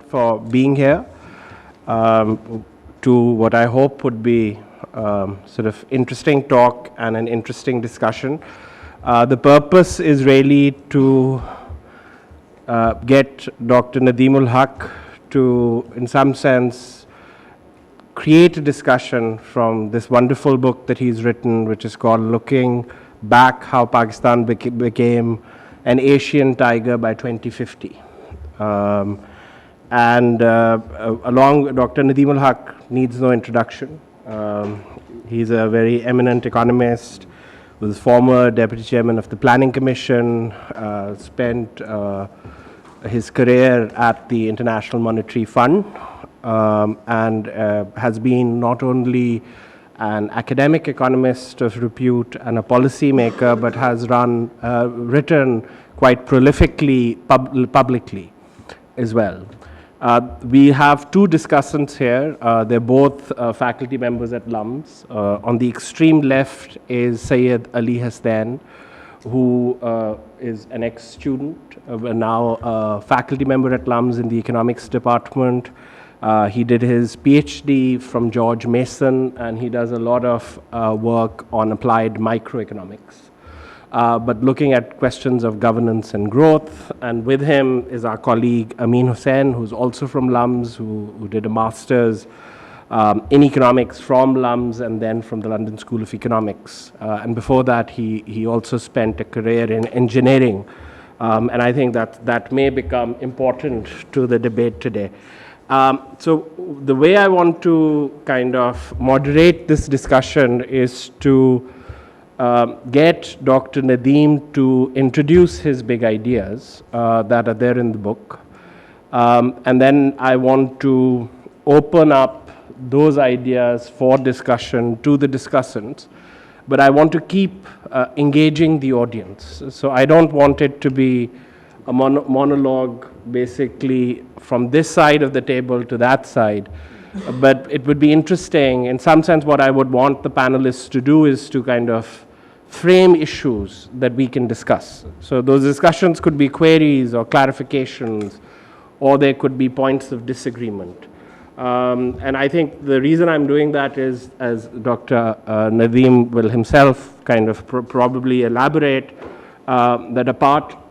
For being here to what I hope would be sort of interesting talk and an interesting discussion. The purpose is really to get Dr. Nadeem-ul-Haque to, in some sense, create a discussion from this wonderful book that he's written, which is called Looking Back, How Pakistan Became an Asian Tiger by 2050. Along Dr. Nadeem-ul-Haque needs no introduction. He's a very eminent economist, was former deputy chairman of the Planning Commission, spent his career at the International Monetary Fund, and has been not only an academic economist of repute and a policy maker, but has written quite prolifically publicly as well. We have two discussants here. They're both faculty members at LUMS. On the extreme left is Syed Ali Hussain, who is an ex-student, now a faculty member at LUMS in the economics department. He did his PhD from George Mason, and he does a lot of work on applied microeconomics. But looking at questions of governance and growth. And with him is our colleague Amin Hussain, who's also from LUMS, who did a master's in economics from LUMS and then from the London School of Economics. And before that, he also spent a career in engineering. And I think that may become important to the debate today. So the way I want to kind of moderate this discussion is to get Dr. Nadeem to introduce his big ideas that are there in the book. And then I want to open up those ideas for discussion to the discussants. But I want to keep engaging the audience. So I don't want it to be a monologue basically from this side of the table to that side. But it would be interesting. In some sense, what I would want the panelists to do is to kind of frame issues that we can discuss. So those discussions could be queries or clarifications, or there could be points of disagreement. And I think the reason I'm doing that is, as Dr. Nadeem will himself kind of probably elaborate, that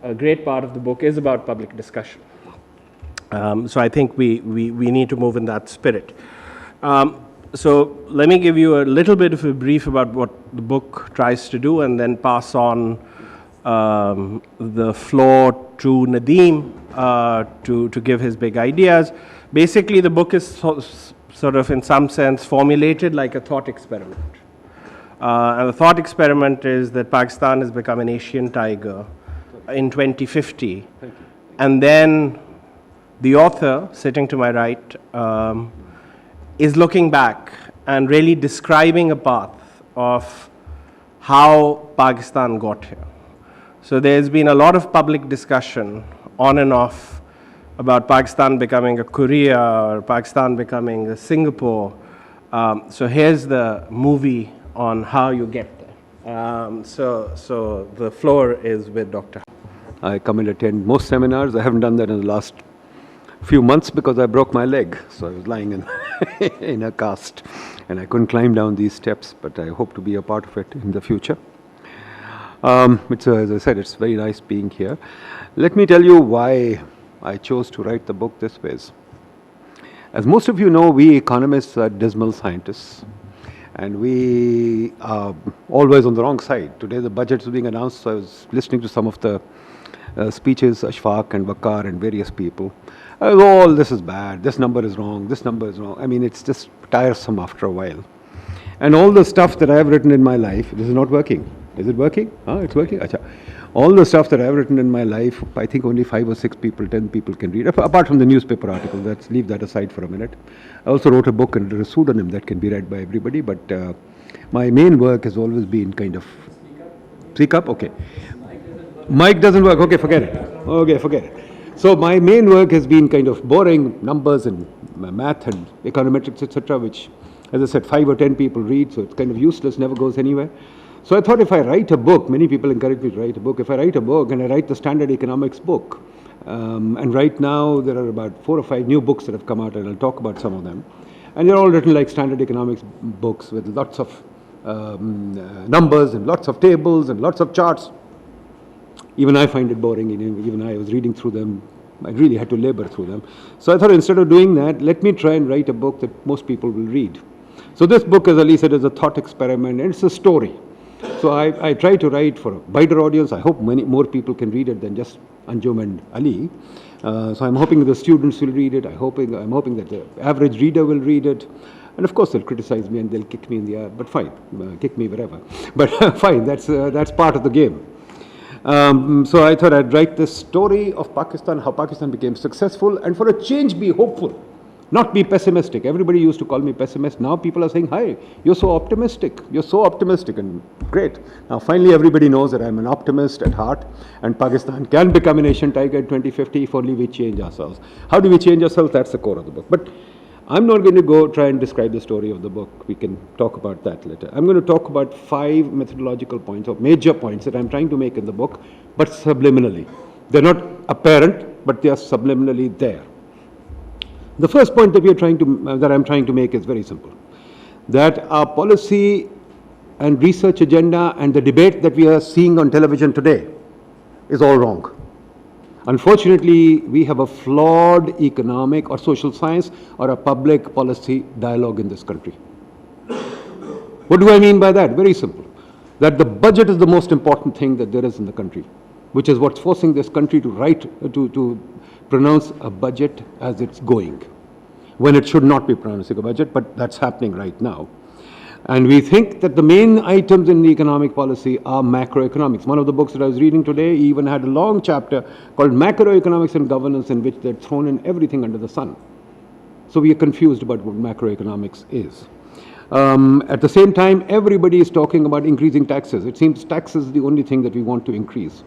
a great part of the book is about public discussion. So I think we need to move in that spirit. So let me give you a little bit of a brief about what the book tries to do, and then pass on the floor to Nadeem to give his big ideas. Basically, the book is sort of, in some sense, formulated like a thought experiment. And the thought experiment is that Pakistan has become an Asian tiger in 2050. And then the author, sitting to my right, is looking back and really describing a path of how Pakistan got here. So there's been a lot of public discussion on and off about Pakistan becoming a Korea or Pakistan becoming a Singapore. So here's the movie on how you get there. So the floor is with Dr. I come and attend most seminars. I haven't done that in the last few months because I broke my leg. So I was lying in a cast and I couldn't climb down these steps, but I hope to be a part of it in the future. As I said, it's very nice being here. Let me tell you why I chose to write the book this way. As most of you know, we economists are dismal scientists, and we are always on the wrong side. Today the budgets were being announced, so I was listening to some of the speeches, Ashfaq and Waqar and various people. Oh, this is bad, this number is wrong, this number is wrong. I mean, it's just tiresome after a while. And all the stuff that I have written in my life, this is not working. Is it working? It's working? Achha. All the stuff that I have written in my life, I think only 5 or 6 people, 10 people can read. Apart from the newspaper article, let's leave that aside for a minute. I also wrote a book under a pseudonym that can be read by everybody, but my main work has always been kind of... Speak up? Okay. Mic doesn't work. Okay, forget it. Okay, forget it. So my main work has been kind of boring numbers and math and econometrics, etc., which, as I said, 5 or 10 people read, so it's kind of useless, never goes anywhere. So I thought if I write a book, many people encourage me to write a book. If I write a book and I write the standard economics book, And right now, there are about 4 or 5 new books that have come out, and I'll talk about some of them. And they're all written like standard economics books with lots of numbers and lots of tables and lots of charts. Even I find it boring. Even I was reading through them. I really had to labor through them. So I thought instead of doing that, let me try and write a book that most people will read. So this book, as Ali said, is a thought experiment, and it's a story. So I try to write for a wider audience. I hope many more people can read it than just Anjum and Ali. So I'm hoping the students will read it. I'm hoping that the average reader will read it. And of course, they'll criticize me and they'll kick me in the air, but fine, kick me wherever. But fine, that's part of the game. So I thought I'd write this story of Pakistan, how Pakistan became successful, and for a change be hopeful, not be pessimistic. Everybody used to call me pessimist. Now people are saying, hi, you're so optimistic, and great. Now finally everybody knows that I'm an optimist at heart, and Pakistan can become an Asian tiger in 2050 if only we change ourselves. How do we change ourselves? That's the core of the book. But I'm not going to go try and describe the story of the book. We can talk about that later. I'm going to talk about 5 methodological points or major points that I'm trying to make in the book, but subliminally. They're not apparent, but they are subliminally there. The first point that I'm trying to make is very simple. That our policy and research agenda and the debate that we are seeing on television today is all wrong. Unfortunately, we have a flawed economic or social science or a public policy dialogue in this country. What do I mean by that? Very simple. That the budget is the most important thing that there is in the country, which is what's forcing this country to pronounce a budget as it's going, when it should not be pronouncing a budget, but that's happening right now. And we think that the main items in the economic policy are macroeconomics. One of the books that I was reading today even had a long chapter called Macroeconomics and Governance, in which they'd thrown in everything under the sun. So we are confused about what macroeconomics is. At the same time, everybody is talking about increasing taxes. It seems taxes is the only thing that we want to increase.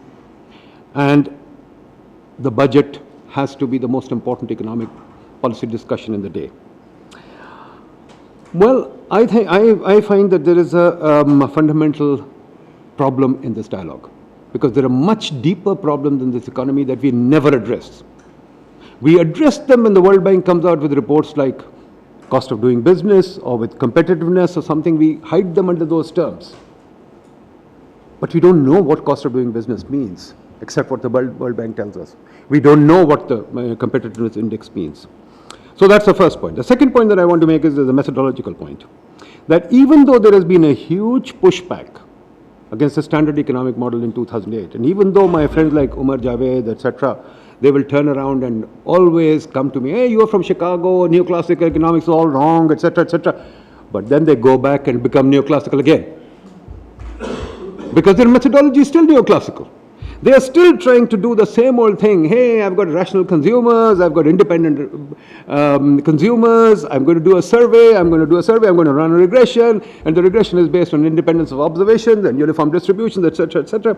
And the budget has to be the most important economic policy discussion in the day. Well, I find that there is a fundamental problem in this dialogue, because there are much deeper problems in this economy that we never address. We address them when the World Bank comes out with reports like cost of doing business or with competitiveness or something. We hide them under those terms. But we don't know what cost of doing business means, except what the World Bank tells us. We don't know what the competitiveness index means. So that's the first point. The second point that I want to make is the methodological point. That even though there has been a huge pushback against the standard economic model in 2008, and even though my friends like Umar Javed, etc., they will turn around and always come to me, hey, you're from Chicago, neoclassical economics is all wrong, etc., etc. But then they go back and become neoclassical again, because their methodology is still neoclassical. They are still trying to do the same old thing. Hey, I've got rational consumers, I've got independent consumers, I'm going to do a survey, I'm going to run a regression, and the regression is based on independence of observations and uniform distributions, etc., etc.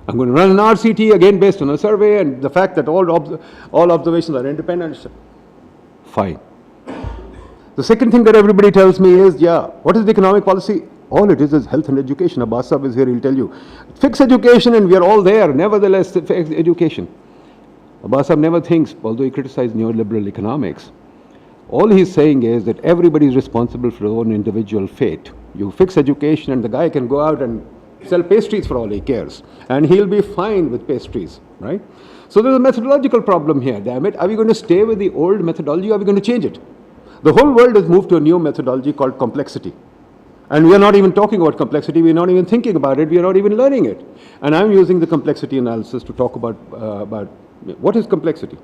I'm going to run an RCT, again based on a survey, and the fact that all observations are independent. Fine. The second thing that everybody tells me is, yeah, what is the economic policy? All it is health and education. Abbas Sahib is here, he'll tell you. Fix education and we are all there. Nevertheless, fix education. Abbas Sahib never thinks, although he criticized neoliberal economics, all he's saying is that everybody is responsible for their own individual fate. You fix education and the guy can go out and sell pastries for all he cares. And he'll be fine with pastries, right? So there's a methodological problem here, damn it. Are we going to stay with the old methodology or are we going to change it? The whole world has moved to a new methodology called complexity. And we are not even talking about complexity, we are not even thinking about it, we are not even learning it. And I'm using the complexity analysis to talk about what is complexity.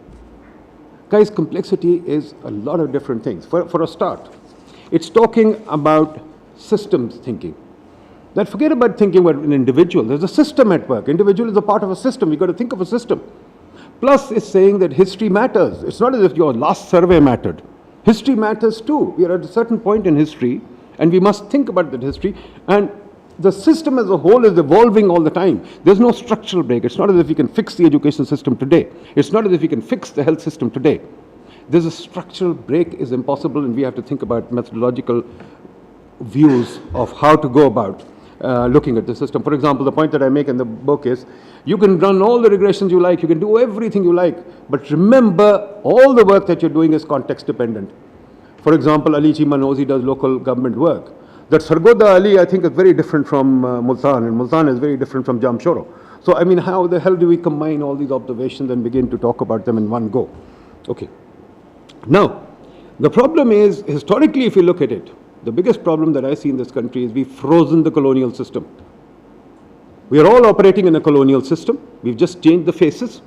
Guys, complexity is a lot of different things. For a start, it's talking about systems thinking. That forget about thinking about an individual, there's a system at work. Individual is a part of a system, you've got to think of a system. Plus, it's saying that history matters. It's not as if your last survey mattered. History matters too. We are at a certain point in history, and we must think about that history. And the system as a whole is evolving all the time. There's no structural break. It's not as if we can fix the education system today. It's not as if we can fix the health system today. There's a structural break is impossible, and we have to think about methodological views of how to go about looking at the system. For example, the point that I make in the book is, you can run all the regressions you like, you can do everything you like, but remember, all the work that you're doing is context dependent. For example, Ali Cheema knows he does local government work. That Sargodha Ali, I think, is very different from Multan, and Multan is very different from Jamshoro. So, I mean, how the hell do we combine all these observations and begin to talk about them in one go? Okay. Now, the problem is, historically, if you look at it, the biggest problem that I see in this country is we've frozen the colonial system. We are all operating in a colonial system. We've just changed the faces.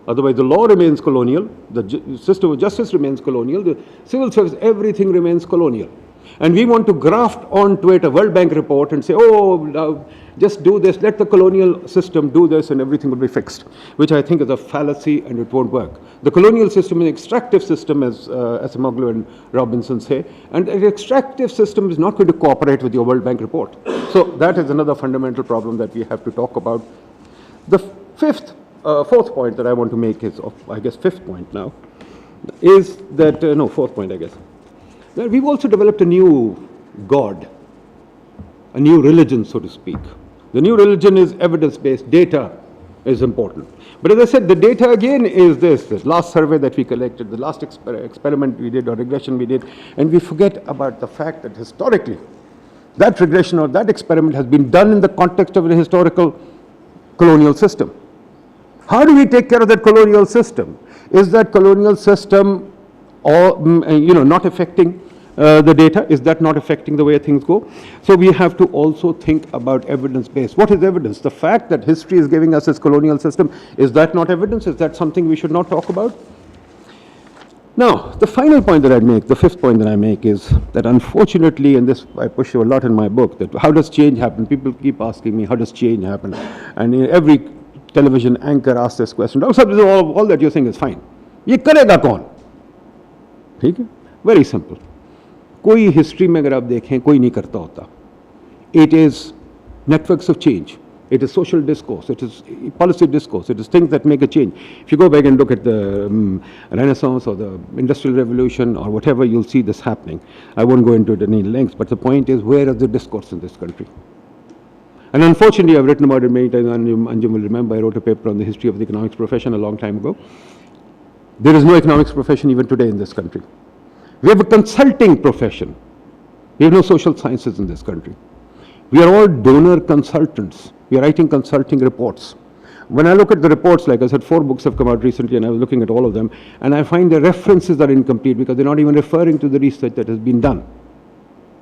Otherwise, the law remains colonial, the system of justice remains colonial, the civil service, everything remains colonial. And we want to graft onto it a World Bank report and say, oh, just do this, let the colonial system do this and everything will be fixed, which I think is a fallacy and it won't work. The colonial system is an extractive system, as Asimoglu and Robinson say, and an extractive system is not going to cooperate with your World Bank report. So that is another fundamental problem that we have to talk about. The fourth point that I want to make is, I guess, fifth point now, is that, fourth point, I guess. Well, we've also developed a new God, a new religion, so to speak. The new religion is evidence-based. Data is important. But as I said, the data again is this last survey that we collected, the last experiment we did or regression we did, and we forget about the fact that historically, that regression or that experiment has been done in the context of a historical colonial system. How do we take care of that colonial system? Is that colonial system not affecting the data? Is that not affecting the way things go? So we have to also think about evidence-based. What is evidence? The fact that history is giving us this colonial system, is that not evidence? Is that something we should not talk about? Now, the final point that I make, the fifth point that I make is that unfortunately, and this I push a lot in my book, that how does change happen? People keep asking me, how does change happen? And every television anchor asks this question. All that you're saying is fine. Ye karega kaun? ठीक है, very simple. कोई history में अगर आप देखें, कोई नहीं करता होता. It is networks of change. It is social discourse. It is policy discourse. It is things that make a change. If you go back and look at the Renaissance or the Industrial Revolution or whatever, you'll see this happening. I won't go into it any lengths, but the point is, where is the discourse in this country? And unfortunately, I've written about it many times, and Anjum will remember, I wrote a paper on the history of the economics profession a long time ago. There is no economics profession even today in this country. We have a consulting profession. We have no social sciences in this country. We are all donor consultants. We are writing consulting reports. When I look at the reports, like I said, 4 books have come out recently, and I was looking at all of them, and I find the references are incomplete because they're not even referring to the research that has been done.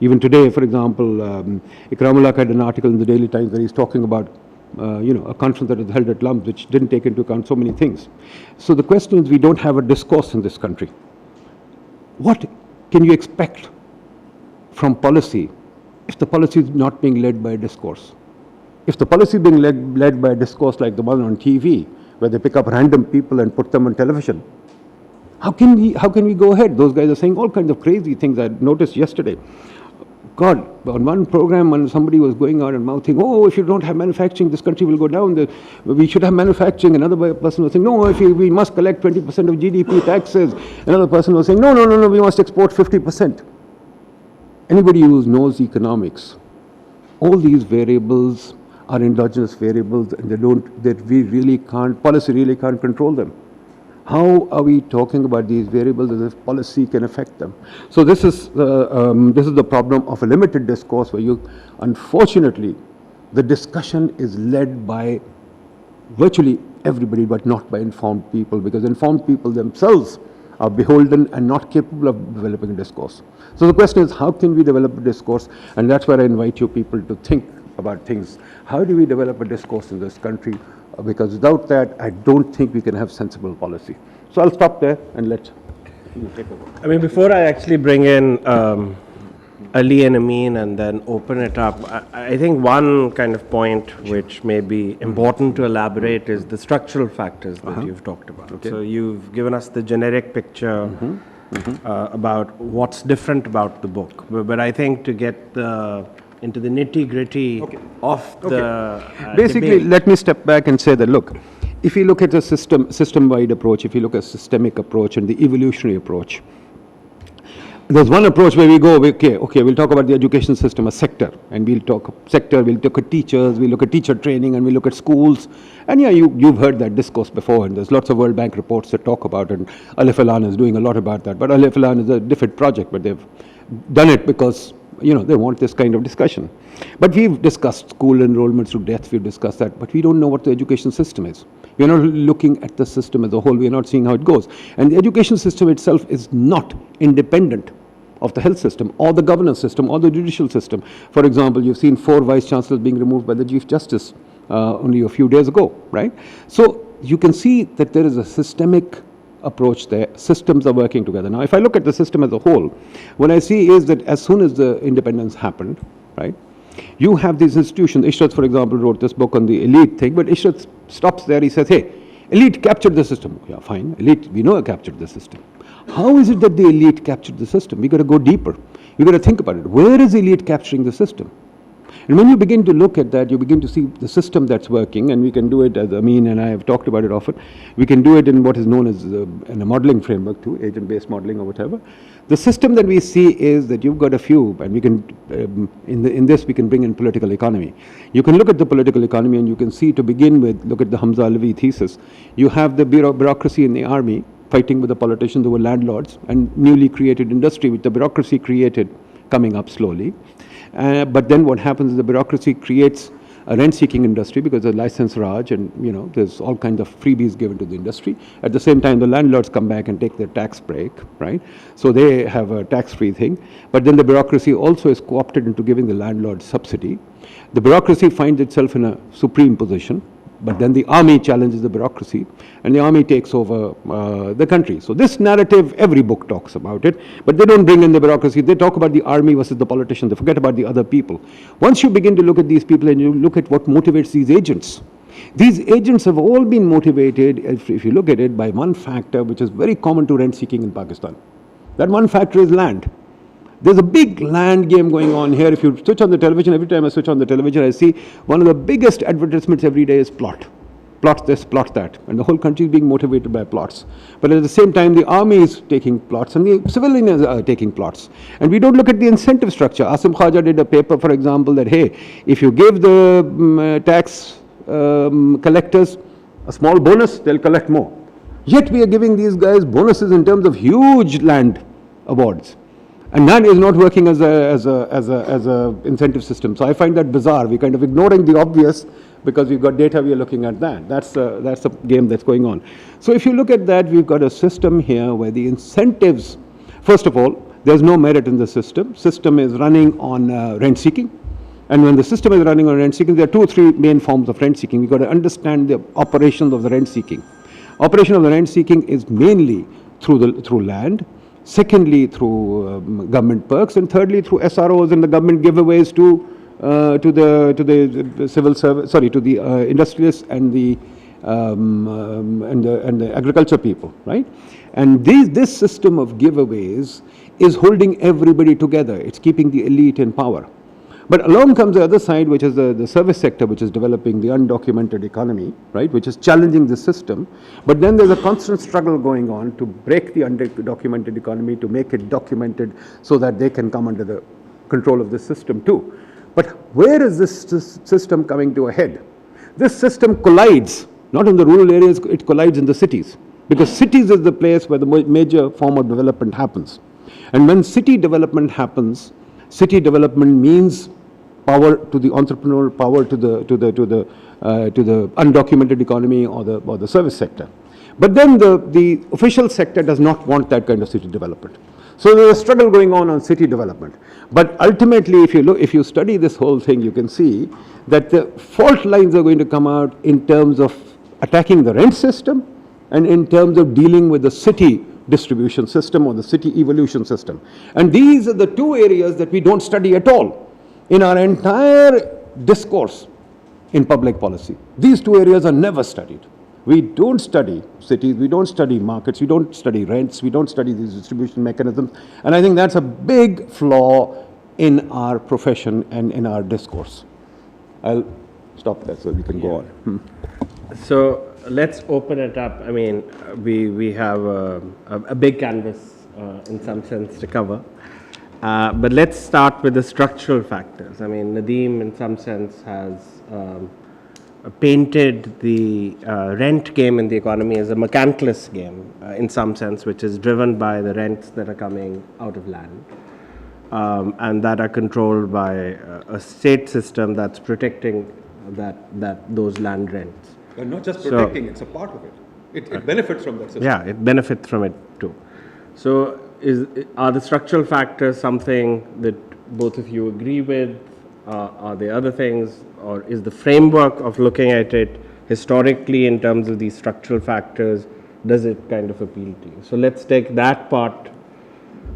Even today, for example, Nadeem-ul-Haque had an article in the Daily Times where he's talking about a conference that was held at LUMS, which didn't take into account so many things. So the question is, we don't have a discourse in this country. What can you expect from policy if the policy is not being led by a discourse? If the policy is being led by a discourse like the one on TV, where they pick up random people and put them on television, how can we go ahead? Those guys are saying all kinds of crazy things. I noticed yesterday. God, on one program, when somebody was going out and mouthing, oh, if you don't have manufacturing, this country will go down. We should have manufacturing. Another person was saying, no, we must collect 20% of GDP taxes. Another person was saying, no, we must export 50%. Anybody who knows economics, all these variables are endogenous variables, and policy really can't control them. How are we talking about these variables as if policy can affect them? So this is the problem of a limited discourse, where unfortunately, the discussion is led by virtually everybody, but not by informed people, because informed people themselves are beholden and not capable of developing a discourse. So the question is, how can we develop a discourse? And that's where I invite you people to think about things. How do we develop a discourse in this country? Because without that, I don't think we can have sensible policy. So I'll stop there and let you take over. I mean, before I actually bring in Ali and Amin and then open it up, I think one kind of point which may be important to elaborate is the structural factors that you've talked about. Okay. So you've given us the generic picture about what's different about the book. But I think to get into the nitty-gritty of the basically, debate. Let me step back and say that, look, if you look at the system-wide approach, if you look at systemic approach and the evolutionary approach, there's one approach where we go, okay, we'll talk about the education system, a sector, and we'll look at teachers, we'll look at teacher training, and we'll look at schools. And yeah, you've heard that discourse before, and there's lots of World Bank reports that talk about it, and Alif Alan is doing a lot about that. But Alif Alan is a different project, but they've done it because, they want this kind of discussion. But we've discussed school enrollments to death, we've discussed that, but we don't know what the education system is. We're not looking at the system as a whole, we're not seeing how it goes. And the education system itself is not independent of the health system, or the governance system, or the judicial system. For example, you've seen 4 vice chancellors being removed by the Chief Justice only a few days ago, right? So you can see that there is a systemic approach there. Systems are working together. Now, if I look at the system as a whole, what I see is that as soon as the independence happened, right, you have these institutions. Ishrat, for example, wrote this book on the elite thing, but Ishrat stops there. He says, hey, elite captured the system. Yeah, fine. Elite, we know captured the system. How is it that the elite captured the system? We've got to go deeper. We've got to think about it. Where is elite capturing the system? And when you begin to look at that, you begin to see the system that's working, and we can do it, as Amin and I have talked about it often, we can do it in what is known as in a modeling framework too, agent-based modeling or whatever. The system that we see is that you've got a few, and we can, in this we can bring in political economy. You can look at the political economy and you can see, to begin with, look at the Hamza Alavi thesis. You have the bureaucracy in the army fighting with the politicians who were landlords, and newly created industry which the bureaucracy created coming up slowly. But then what happens is the bureaucracy creates a rent-seeking industry because of license Raj, and there's all kinds of freebies given to the industry. At the same time, the landlords come back and take their tax break, right? So they have a tax-free thing. But then the bureaucracy also is co-opted into giving the landlord subsidy. The bureaucracy finds itself in a supreme position. But then the army challenges the bureaucracy, and the army takes over the country. So this narrative, every book talks about it, but they don't bring in the bureaucracy. They talk about the army versus the politicians. They forget about the other people. Once you begin to look at these people and you look at what motivates these agents have all been motivated, if you look at it, by one factor which is very common to rent seeking in Pakistan. That one factor is land. There's a big land game going on here. If you switch on the television, every time I switch on the television, I see one of the biggest advertisements every day is plot. Plot this, plot that. And the whole country is being motivated by plots. But at the same time, the army is taking plots and the civilians are taking plots. And we don't look at the incentive structure. Asim Khaja did a paper, for example, that, hey, if you give the tax collectors a small bonus, they'll collect more. Yet we are giving these guys bonuses in terms of huge land awards. And that is not working as a incentive system. So I find that bizarre. We're kind of ignoring the obvious because we've got data, we are looking at that. That's the game that's going on. So if you look at that, we've got a system here where the incentives, first of all, there's no merit in the system. System is running on rent seeking. And when the system is running on rent seeking, there are 2 or 3 main forms of rent seeking. We've got to understand the operations of the rent seeking. Operation of the rent seeking is mainly through land. Secondly, through government perks, and thirdly, through SROs and the government giveaways to the civil service, to the industrialists and the agriculture people, right? And this system of giveaways is holding everybody together. It's keeping the elite in power. But along comes the other side, which is the service sector, which is developing the undocumented economy, right, which is challenging the system. But then there's a constant struggle going on to break the undocumented economy, to make it documented so that they can come under the control of the system too. But where is this system coming to a head? This system collides, not in the rural areas, it collides in the cities. Because cities is the place where the major form of development happens. And when city development happens, city development means power to the entrepreneur, power to the undocumented economy or the service sector. But then the official sector does not want that kind of city development. So there's a struggle going on city development. But ultimately, if you study this whole thing, you can see that the fault lines are going to come out in terms of attacking the rent system and in terms of dealing with the city distribution system or the city evolution system. And these are the 2 areas that we don't study at all in our entire discourse in public policy. These 2 areas are never studied. We don't study cities, we don't study markets, we don't study rents, we don't study these distribution mechanisms. And I think that's a big flaw in our profession and in our discourse. I'll stop there so we can go on. So let's open it up. I mean, we have a big canvas in some sense, to cover. But let's start with the structural factors. I mean, Nadeem, in some sense, has painted the rent game in the economy as a mercantilist game, in some sense, which is driven by the rents that are coming out of land. And that are controlled by a state system that's protecting those land rents. And not just protecting, it's a part of it. It benefits from that system. Yeah, it benefits from it too. So are the structural factors something that both of you agree with? Are there other things? Or is the framework of looking at it historically in terms of these structural factors, does it kind of appeal to you? So let's take that part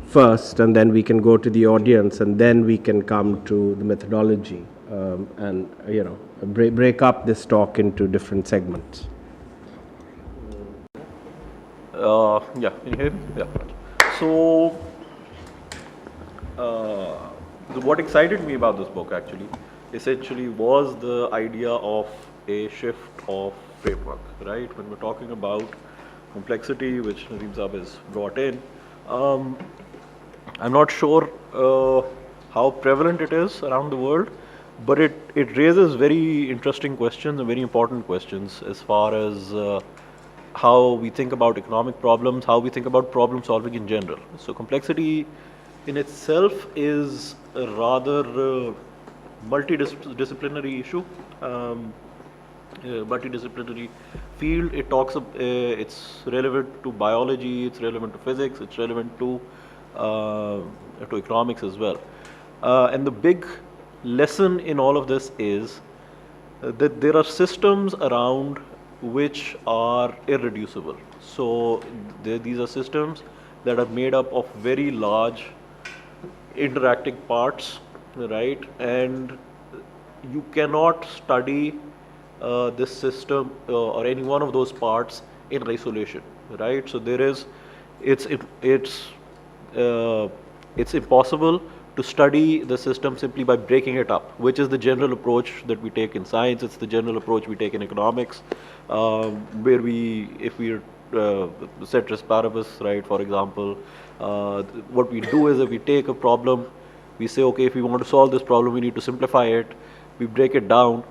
first, and then we can go to the audience, and then we can come to the methodology and break up this talk into different segments. Yeah, can you hear me? Yeah. So, what excited me about this book actually, essentially, was the idea of a shift of framework, right? When we're talking about complexity, which Nadeem Saab has brought in, I'm not sure how prevalent it is around the world, but it raises very interesting questions and very important questions as far as how we think about economic problems, how we think about problem solving in general. So complexity in itself is a rather multidisciplinary issue, multidisciplinary field. It talks. It's relevant to biology. It's relevant to physics. It's relevant to economics as well. And the big lesson in all of this is that there are systems around which are irreducible. So these are systems that are made up of very large interacting parts, right? And you cannot study this system or any one of those parts in isolation, right? So it's impossible to study the system simply by breaking it up, which is the general approach that we take in science. It's the general approach we take in economics, where if we ceteris paribus, right, for example, what we do is that we take a problem, we say, okay, if we want to solve this problem, we need to simplify it, we break it down.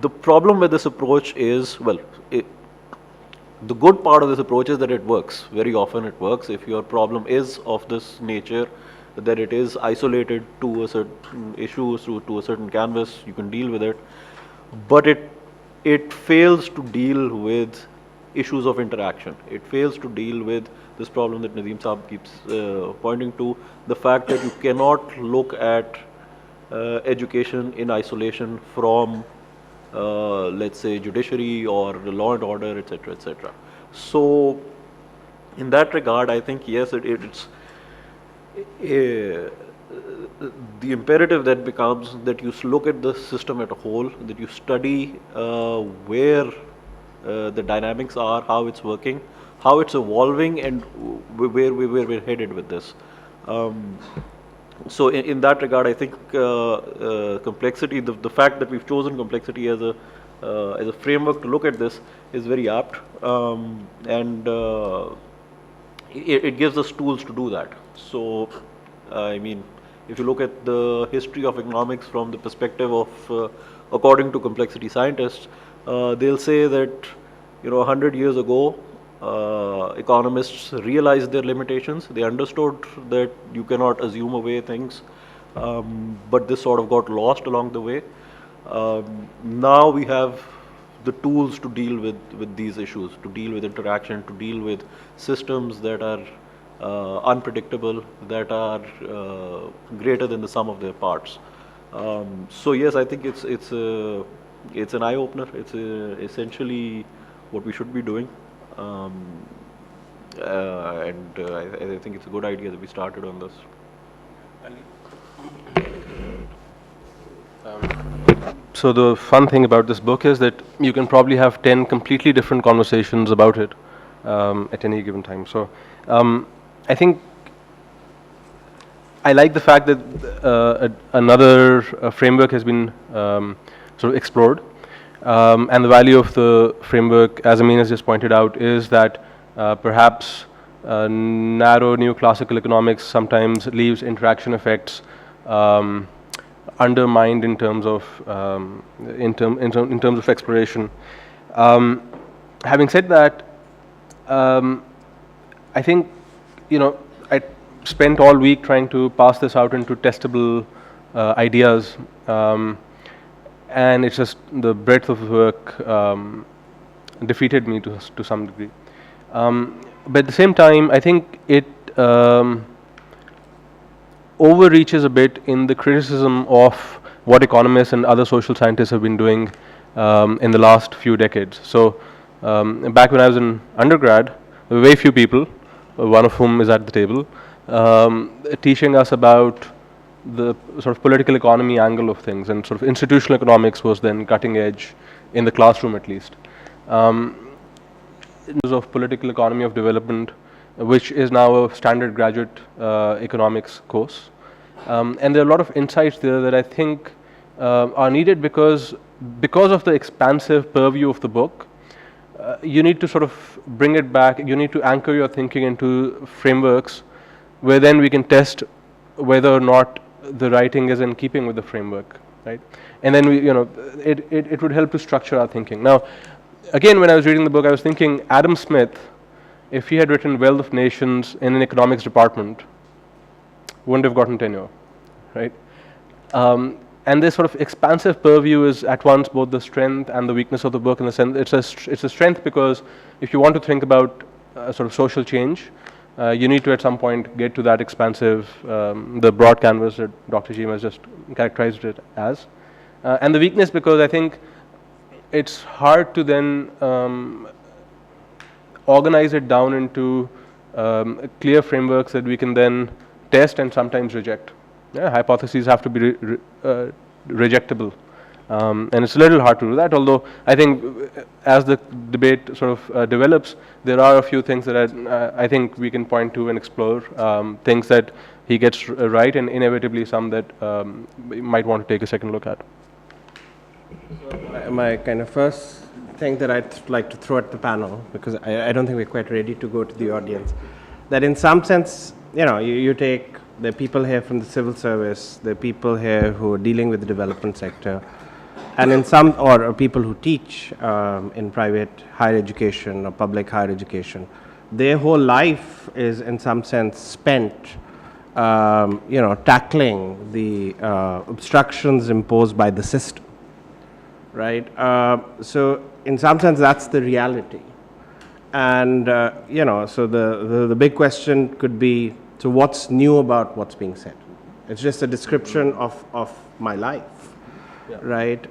The problem with this approach is, well, the good part of this approach is that it works. Very often it works. If your problem is of this nature, that it is isolated to a certain issue, to a certain canvas, you can deal with it. But it fails to deal with issues of interaction. It fails to deal with this problem that Nadeem Saab keeps pointing to, the fact that you cannot look at education in isolation from let's say judiciary or law and order, etc., etc. So in that regard, I think yes, it's the imperative that becomes that you look at the system as a whole, that you study where the dynamics are, how it's working, how it's evolving, and where we're headed with this. So in that regard, I think complexity, the fact that we've chosen complexity as a framework to look at this is very apt, and it gives us tools to do that. So, I mean, if you look at the history of economics from the perspective of, according to complexity scientists, they'll say that 100 years ago, economists realized their limitations. They understood that you cannot assume away things, but this sort of got lost along the way. Now we have the tools to deal with these issues, to deal with interaction, to deal with systems that are unpredictable, that are greater than the sum of their parts. So yes, I think it's an eye opener. It's essentially what we should be doing. And I think it's a good idea that we started on this. So the fun thing about this book is that you can probably have 10 completely different conversations about it at any given time. So I think I like the fact that another framework has been sort of explored. And the value of the framework, as Amin has just pointed out, is that perhaps narrow neoclassical economics sometimes leaves interaction effects undermined in terms of in terms of exploration. Having said that, I think, you know, I spent all week trying to pass this out into testable ideas, and it's just the breadth of the work defeated me to some degree. But at the same time, I think it overreaches a bit in the criticism of what economists and other social scientists have been doing in the last few decades. So back when I was in undergrad, there were very few people, one of whom is at the table, teaching us about the sort of political economy angle of things, and sort of institutional economics was then cutting edge in the classroom at least. In terms of political economy of development, which is now a standard graduate economics course. And there are a lot of insights there that I think are needed because of the expansive purview of the book. You need to sort of bring it back, you need to anchor your thinking into frameworks where then we can test whether or not the writing is in keeping with the framework, right? And then we, you know, it would help to structure our thinking. Now, again, when I was reading the book, I was thinking Adam Smith, if he had written Wealth of Nations in an economics department, wouldn't have gotten tenure, right? And this sort of expansive purview is at once both the strength and the weakness of the book. In the sense, it's a strength because if you want to think about sort of social change, you need to at some point get to that expansive, the broad canvas that Dr. Cheema has just characterized it as. And the weakness because I think it's hard to then organize it down into clear frameworks that we can then test and sometimes reject. Yeah, hypotheses have to be rejectable, and it's a little hard to do that, although I think as the debate sort of develops, there are a few things that I think we can point to and explore, things that he gets right and inevitably some that we might want to take a second look at. So my kind of first thing that I'd like to throw at the panel, because I don't think we're quite ready to go to the audience, that in some sense, you know, you take the people here from the civil service, the people here who are dealing with the development sector, and in some, or people who teach in private higher education or public higher education, their whole life is in some sense spent, you know, tackling the obstructions imposed by the system, right? So in some sense, that's the reality. And, you know, so the big question could be, so what's new about what's being said? It's just a description of my life, yeah. Right?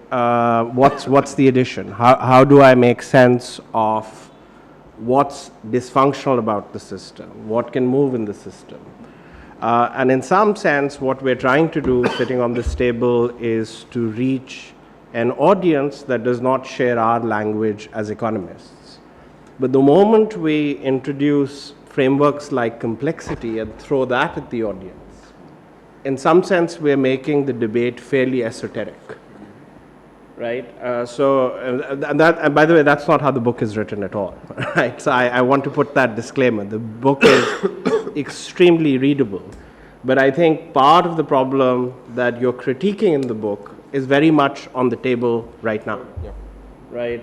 What's the addition? How do I make sense of what's dysfunctional about the system? What can move in the system? And in some sense, what we're trying to do sitting on this table is to reach an audience that does not share our language as economists. But the moment we introduce frameworks like complexity and throw that at the audience, in some sense we're making the debate fairly esoteric, right? And by the way, that's not how the book is written at all, right? So I want to put that disclaimer. The book is extremely readable, but I think part of the problem that you're critiquing in the book is very much on the table right now. Yeah. Right,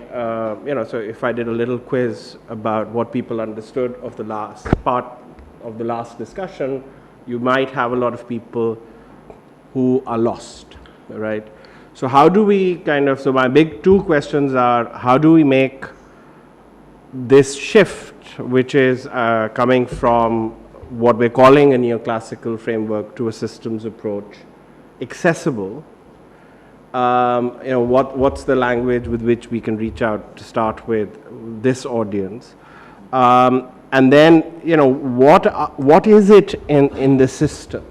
you know, so if I did a little quiz about what people understood of the last part of the last discussion, you might have a lot of people who are lost, right? So how do we kind of, so my big two questions are, how do we make this shift, which is coming from what we're calling a neoclassical framework to a systems approach, accessible? You know, what's the language with which we can reach out to start with this audience? And then, you know, what is it in the system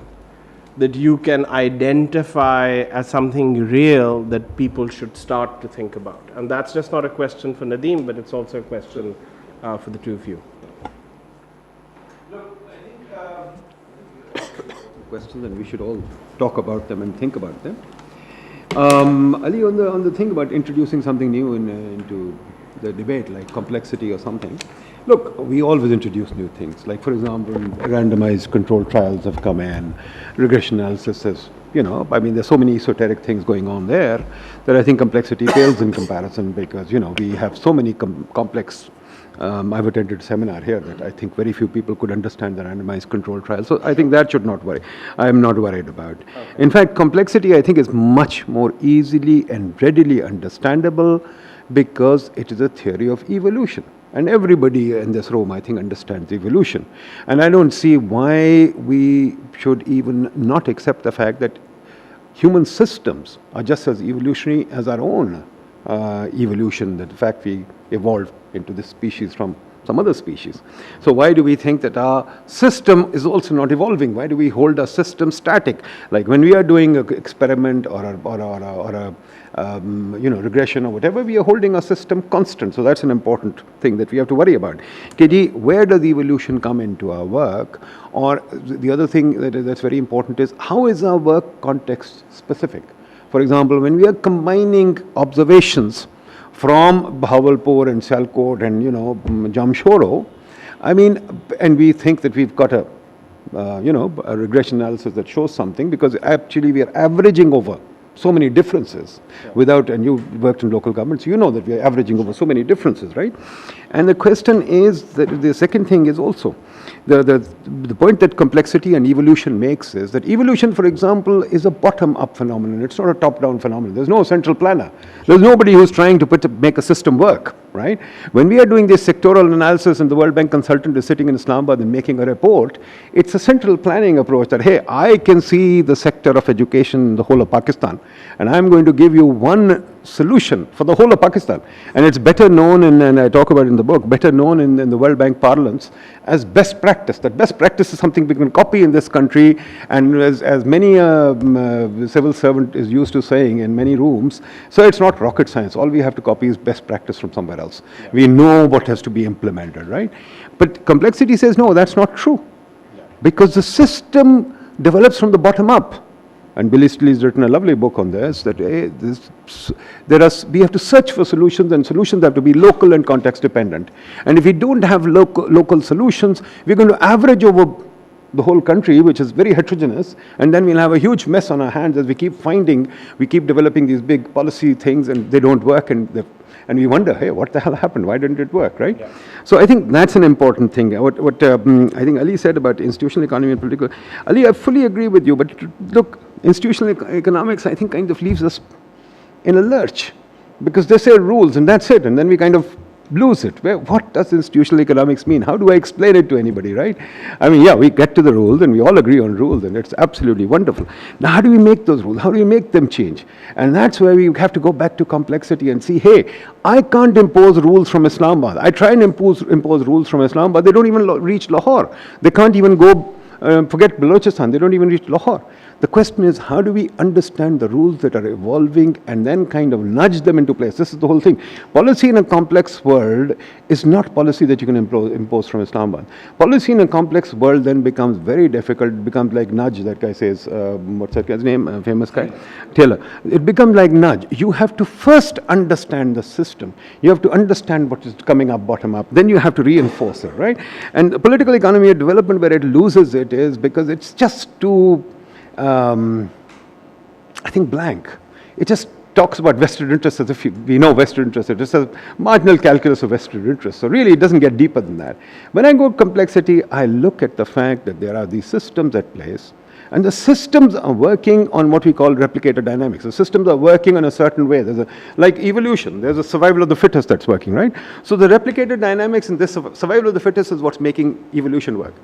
that you can identify as something real that people should start to think about? And that's just not a question for Nadeem, but it's also a question for the two of you. Look, I think questions, and we should all talk about them and think about them. Ali, on the thing about introducing something new into the debate, like complexity or something, Look, we always introduce new things. Like, for example, randomized controlled trials have come in, regression analysis has, I mean, there's so many esoteric things going on there that I think complexity pales in comparison because, we have so many complex. I've attended a seminar here that I think very few people could understand the randomized controlled trial. So I think that should not worry. I am not worried about. Okay. In fact, complexity, I think, is much more easily and readily understandable because it is a theory of evolution. And everybody in this room, I think, understands evolution. And I don't see why we should even not accept the fact that human systems are just as evolutionary as our own evolution, that in fact we evolved into this species from some other species. So why do we think that our system is also not evolving? Why do we hold our system static? Like when we are doing an experiment or a regression or whatever, we are holding our system constant. So that's an important thing that we have to worry about. KD, where does evolution come into our work? Or the other thing that's very important is, how is our work context specific? For example, when we are combining observations from Bahawalpur and Sialkot and, Jamshoro, I mean, and we think that we've got a regression analysis that shows something because actually we are averaging over so many differences without, and you worked in local governments, you know that we are averaging over so many differences, right? And the question is that the second thing is also, the point that complexity and evolution makes is that evolution, for example, is a bottom-up phenomenon. It's not a top-down phenomenon. There's no central planner. There's nobody who's trying to make a system work, right? When we are doing this sectoral analysis and the World Bank consultant is sitting in Islamabad and making a report, it's a central planning approach that, hey, I can see the sector of education in the whole of Pakistan, and I'm going to give you one solution for the whole of Pakistan. And it's better known, and I talk about it in the book, better known in the World Bank parlance as best practice. That best practice is something we can copy in this country, and as many civil servant is used to saying in many rooms, so it's not rocket science. All we have to copy is best practice from somewhere else. Yeah. We know what has to be implemented, right? But complexity says, no, that's not true. Yeah. Because the system develops from the bottom up. And Bill Eastley has written a lovely book on this, that we have to search for solutions, and solutions have to be local and context dependent. And if we don't have local solutions, we're going to average over the whole country, which is very heterogeneous, and then we'll have a huge mess on our hands as we keep developing these big policy things, and they don't work, and we wonder, hey, what the hell happened? Why didn't it work, right? Yeah. So I think that's an important thing. What I think Ali said about institutional economy and political, Ali, I fully agree with you, but look, institutional economics, I think, kind of leaves us in a lurch, because they say rules and that's it, and then we kind of lose it. What does institutional economics mean? How do I explain it to anybody, right? I mean, yeah, we get to the rules and we all agree on rules, and it's absolutely wonderful. Now, how do we make those rules? How do we make them change? And that's where we have to go back to complexity and see, hey, I can't impose rules from Islamabad. I try and impose rules from Islamabad. They don't even reach Lahore. They can't even go, forget Balochistan, they don't even reach Lahore. The question is, how do we understand the rules that are evolving and then kind of nudge them into place? This is the whole thing. Policy in a complex world is not policy that you can impose from Islamabad. Policy in a complex world then becomes very difficult. It becomes like nudge, that guy says, what's that guy's name, famous guy? Taylor. It becomes like nudge. You have to first understand the system. You have to understand what is coming up, bottom up. Then you have to reinforce it, right? And the political economy of development, where it loses it is because it's just too, I think, blank. It just talks about vested interests as if we know vested interests. It's a marginal calculus of vested interests. So really, it doesn't get deeper than that. When I go to complexity, I look at the fact that there are these systems at place, and the systems are working on what we call replicator dynamics. The systems are working in a certain way. Like evolution, there's a survival of the fittest that's working, right? So the replicator dynamics in this survival of the fittest is what's making evolution work.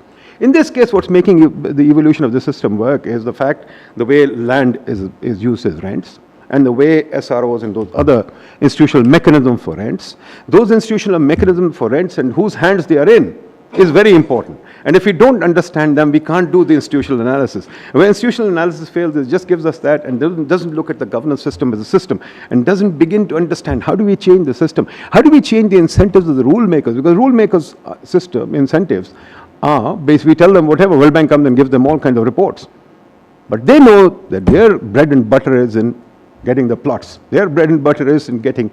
In this case, what's making the evolution of the system work is the fact the way land is used as rents, and the way SROs and those other institutional mechanisms for rents, those institutional mechanisms for rents and whose hands they are in is very important. And if we don't understand them, we can't do the institutional analysis. When institutional analysis fails, it just gives us that and doesn't look at the governance system as a system, and doesn't begin to understand how do we change the system, how do we change the incentives of the rule makers, because rule makers' system incentives are basically, we tell them whatever, World Bank comes and gives them all kinds of reports. But they know that their bread and butter is in getting the plots. Their bread and butter is in getting,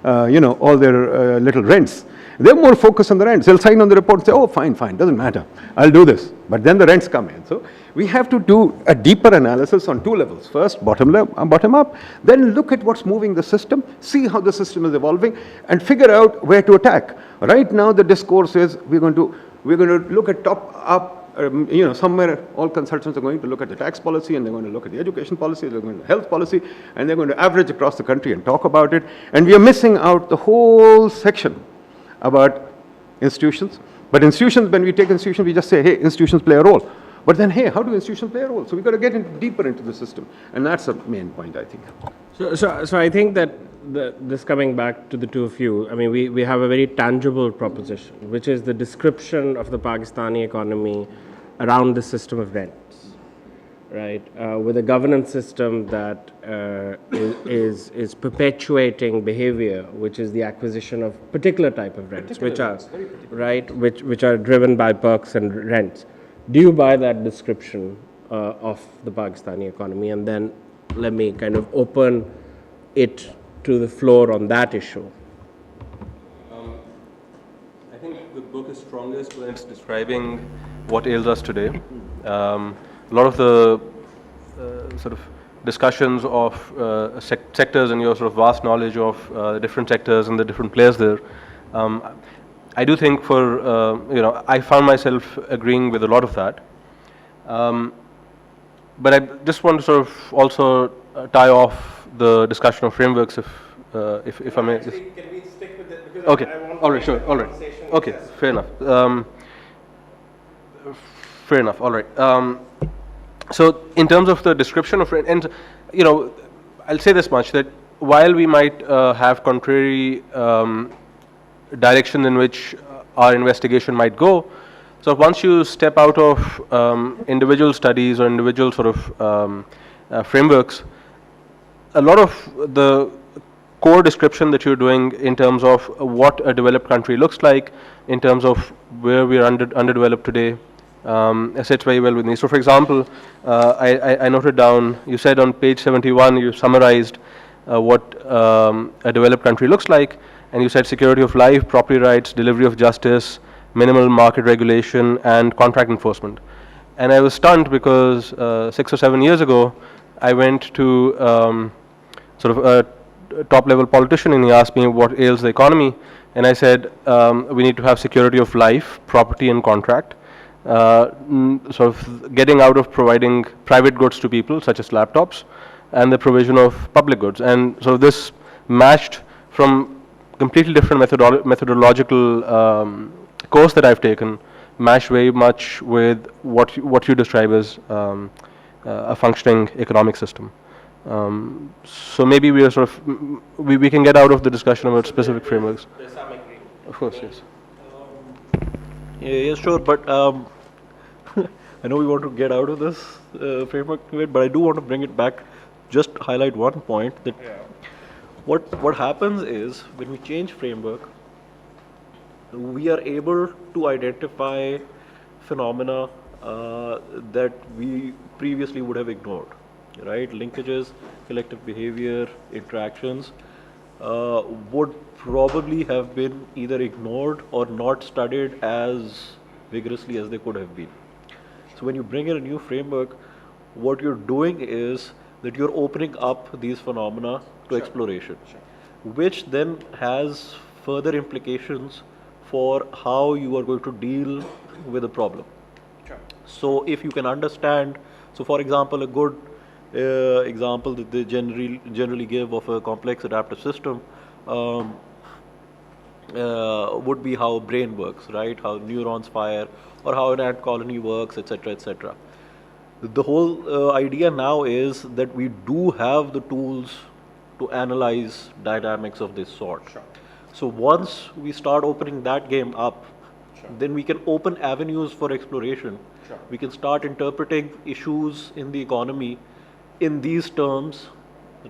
all their little rents. They're more focused on the rents. They'll sign on the report and say, oh, fine, fine, doesn't matter. I'll do this. But then the rents come in. So we have to do a deeper analysis on two levels. First, bottom up. Then look at what's moving the system, see how the system is evolving, and figure out where to attack. Right now, the discourse is we're going to look at top-up. Somewhere all consultants are going to look at the tax policy, and they're going to look at the education policy, they're going to health policy, and they're going to average across the country and talk about it. And we are missing out the whole section about institutions. But institutions, when we take institutions, we just say, hey, institutions play a role. But then, hey, how do institutions play a role? So we've got to get deeper into the system. And that's the main point, I think. So I think that this coming back to the two of you, I mean, we have a very tangible proposition, which is the description of the Pakistani economy around the system of rents, right? With a governance system that is perpetuating behavior, which is the acquisition of particular type of rents, which are driven by perks and rents. Do you buy that description of the Pakistani economy? And then let me kind of open it to the floor on that issue. I think the book is strongest when it's describing what ails us today. A lot of the sort of discussions of sectors and your sort of vast knowledge of the different sectors and the different players there, I do think I found myself agreeing with a lot of that. But I just want to sort of also tie off the discussion of frameworks, if I may. Actually, can we stick with it? Because Okay. I want All right. Sure. All right. Okay. Yes. Fair enough. Fair enough. All right. So in terms of the description of and I'll say this much, that while we might have contrary direction in which our investigation might go, so once you step out of individual studies or individual sort of frameworks, a lot of the core description that you're doing in terms of what a developed country looks like, in terms of where we are underdeveloped today, sits very well with me. So for example, I noted down, you said on page 71, you summarized what a developed country looks like, and you said security of life, property rights, delivery of justice, minimal market regulation, and contract enforcement. And I was stunned because 6 or 7 years ago, I went to sort of a top-level politician, and he asked me what ails the economy, and I said we need to have security of life, property, and contract. Sort of getting out of providing private goods to people, such as laptops, and the provision of public goods. And so this matched from completely different methodological course that I've taken, matched very much with what you describe as a functioning economic system. So maybe we are sort of we can get out of the discussion about specific frameworks. Of course, yes. Yeah, sure, but I know we want to get out of this framework to it, but I do want to bring it back. Just highlight one point that what happens is when we change framework, we are able to identify phenomena that we previously would have ignored, right? Linkages, collective behavior, interactions would probably have been either ignored or not studied as vigorously as they could have been. So when you bring in a new framework, what you're doing is that you're opening up these phenomena to exploration, which then has further implications for how you are going to deal with a problem. So if you can understand, so for example, a good example that they generally give of a complex adaptive system would be how a brain works, right? How neurons fire, or how an ant colony works, etc., etc. The whole idea now is that we do have the tools to analyze dynamics of this sort. So once we start opening that game up, then we can open avenues for exploration. We can start interpreting issues in the economy in these terms,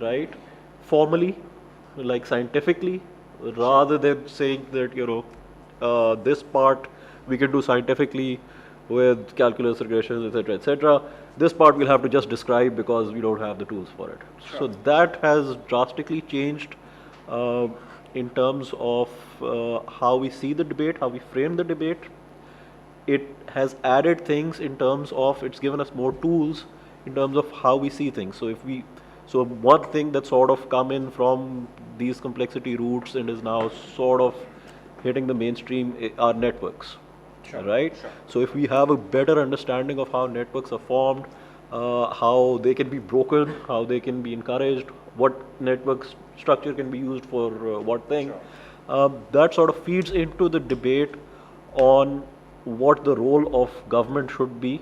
right? Formally, like scientifically, rather than saying that this part we can do scientifically with calculus, regressions, etc., etc. This part we'll have to just describe because we don't have the tools for it. So that has drastically changed in terms of how we see the debate, how we frame the debate. It has added things in terms of, it's given us more tools in terms of how we see things. So one thing that's sort of come in from these complexity roots and is now sort of hitting the mainstream are networks, right? So if we have a better understanding of how networks are formed, how they can be broken, how they can be encouraged, what network structure can be used for what thing, that sort of feeds into the debate on what the role of government should be,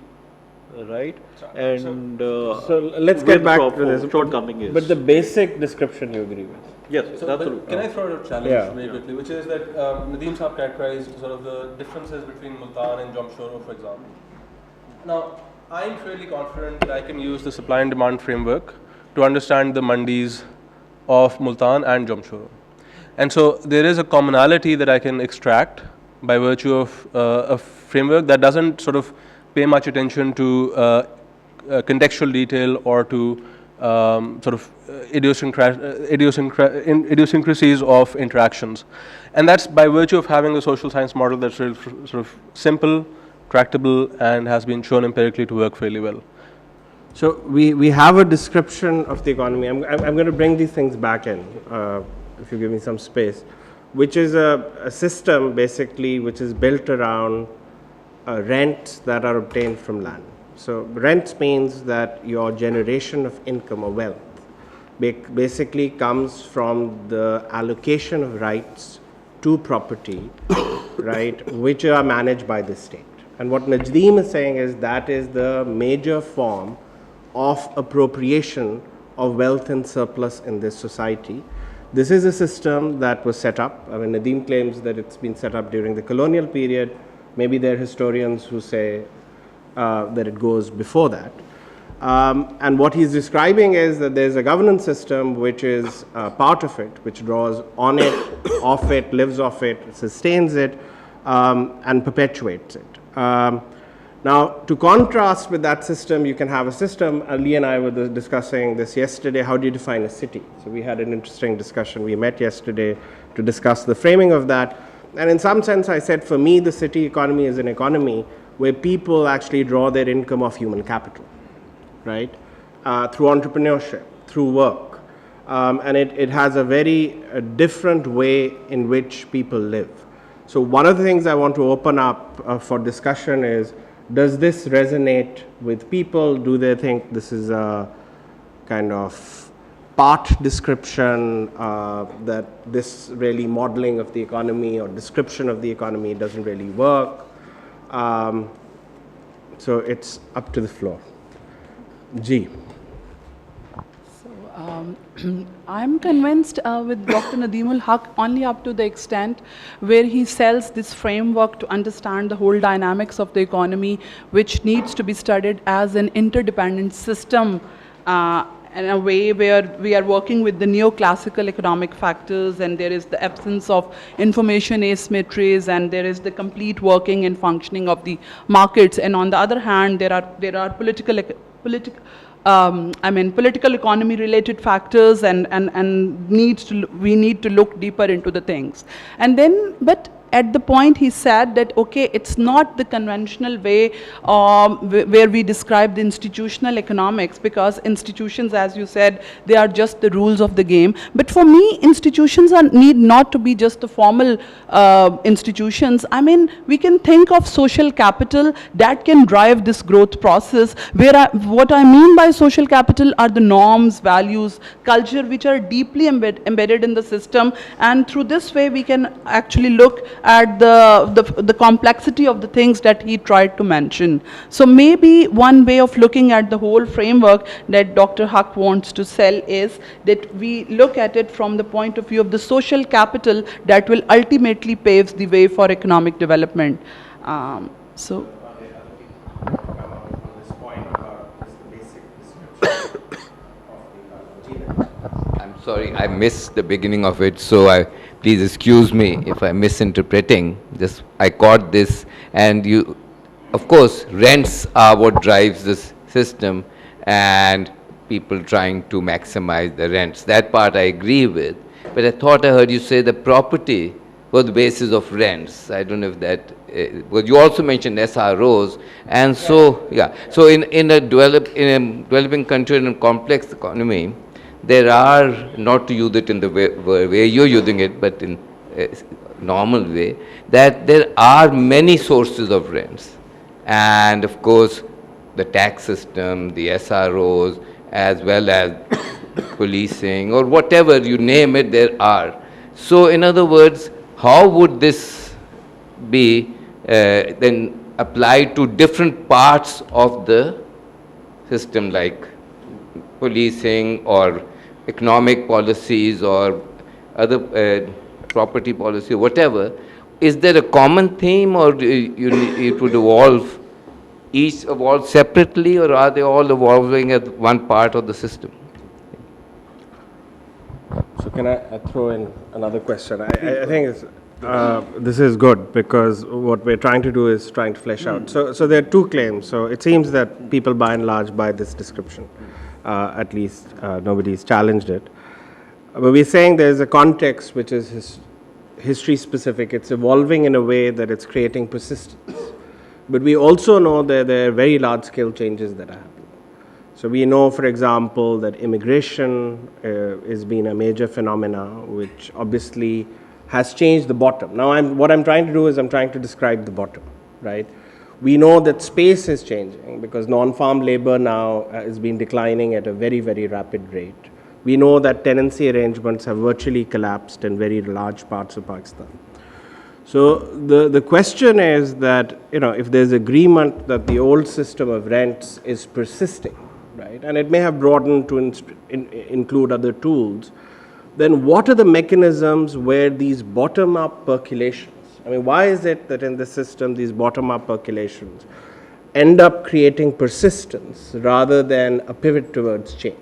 right? And So let's get back to this. Shortcoming is. But the basic description you agree with. Yes, So, absolutely. but can I throw out a challenge Yeah. very quickly, which is that Nadeem Saab characterized sort of the differences between Multan and Jamshoro, for example. Now, I'm fairly confident that I can use the supply and demand framework to understand the mandis of Multan and Jamshoro. And so there is a commonality that I can extract by virtue of a framework that doesn't sort of pay much attention to contextual detail or to sort of idiosyncrasies of interactions. And that's by virtue of having a social science model that's really sort of simple, tractable, and has been shown empirically to work fairly well. So we have a description of the economy. I'm going to bring these things back in, if you give me some space, which is a system basically which is built around rents that are obtained from land. So rents means that your generation of income or wealth basically comes from the allocation of rights to property, right, which are managed by the state. And what Nadeem is saying is that is the major form of appropriation of wealth and surplus in this society. This is a system that was set up. I mean, Nadeem claims that it's been set up during the colonial period. Maybe there are historians who say that it goes before that. And what he's describing is that there's a governance system which is part of it, which draws on it, off it, lives off it, sustains it, and perpetuates it. Now, to contrast with that system, you can have a system. Ali and I were discussing this yesterday. How do you define a city? So we had an interesting discussion. We met yesterday to discuss the framing of that. And in some sense, I said, for me, the city economy is an economy where people actually draw their income of human capital, right? Through entrepreneurship, through work. And it has a very different way in which people live. So one of the things I want to open up for discussion is, does this resonate with people? Do they think this is a kind of part description, that this really modeling of the economy or description of the economy doesn't really work? So it's up to the floor. G. I'm convinced with Dr. Nadeem-ul-Haque only up to the extent where he sells this framework to understand the whole dynamics of the economy, which needs to be studied as an interdependent system in a way where we are working with the neoclassical economic factors, and there is the absence of information asymmetries, and there is the complete working and functioning of the markets. And on the other hand, there are political economy related factors, and we need to look deeper into the things. And then, but at the point he said that, okay, it's not the conventional way where we describe the institutional economics, because institutions, as you said, they are just the rules of the game. But for me, institutions need not to be just the formal institutions. I mean, we can think of social capital that can drive this growth process, where what I mean by social capital are the norms, values, culture, which are deeply embedded in the system. And through this way, we can actually look at the complexity of the things that he tried to mention. So maybe one way of looking at the whole framework that Dr. Haque wants to sell is that we look at it from the point of view of the social capital that will ultimately pave the way for economic development. So. I'm sorry, I missed the beginning of it, so please excuse me if I'm misinterpreting. Just I caught this, and of course, rents are what drives this system, and people trying to maximize the rents. That part I agree with. But I thought I heard you say the property was the basis of rents. I don't know if that, because you also mentioned SROs, and so, yeah. So in a developing country, in a complex economy, there are, not to use it in the way you're using it, but in a normal way, that there are many sources of rents. And of course, the tax system, the SROs, as well as policing, or whatever you name it, there are. So in other words, how would this be then applied to different parts of the system, like policing or economic policies or other property policy, whatever? Is there a common theme, or it would evolve, each evolve separately, or are they all evolving as one part of the system? So can I throw in another question? I think it's, this is good, because what we're trying to do is trying to flesh out. So there are two claims. So it seems that people by and large buy this description. At least nobody's challenged it. But we're saying there's a context which is history specific. It's evolving in a way that it's creating persistence. But we also know that there are very large scale changes that are happening. So we know, for example, that immigration has been a major phenomena, which obviously has changed the bottom. Now, what I'm trying to do is I'm trying to describe the bottom, right? We know that space is changing, because non-farm labor now has been declining at a very, very rapid rate. We know that tenancy arrangements have virtually collapsed in very large parts of Pakistan. So the question is that, if there's agreement that the old system of rents is persisting, right, and it may have broadened to include other tools, then what are the mechanisms where these bottom-up percolations, I mean, why is it that in the system these bottom-up percolations end up creating persistence rather than a pivot towards change?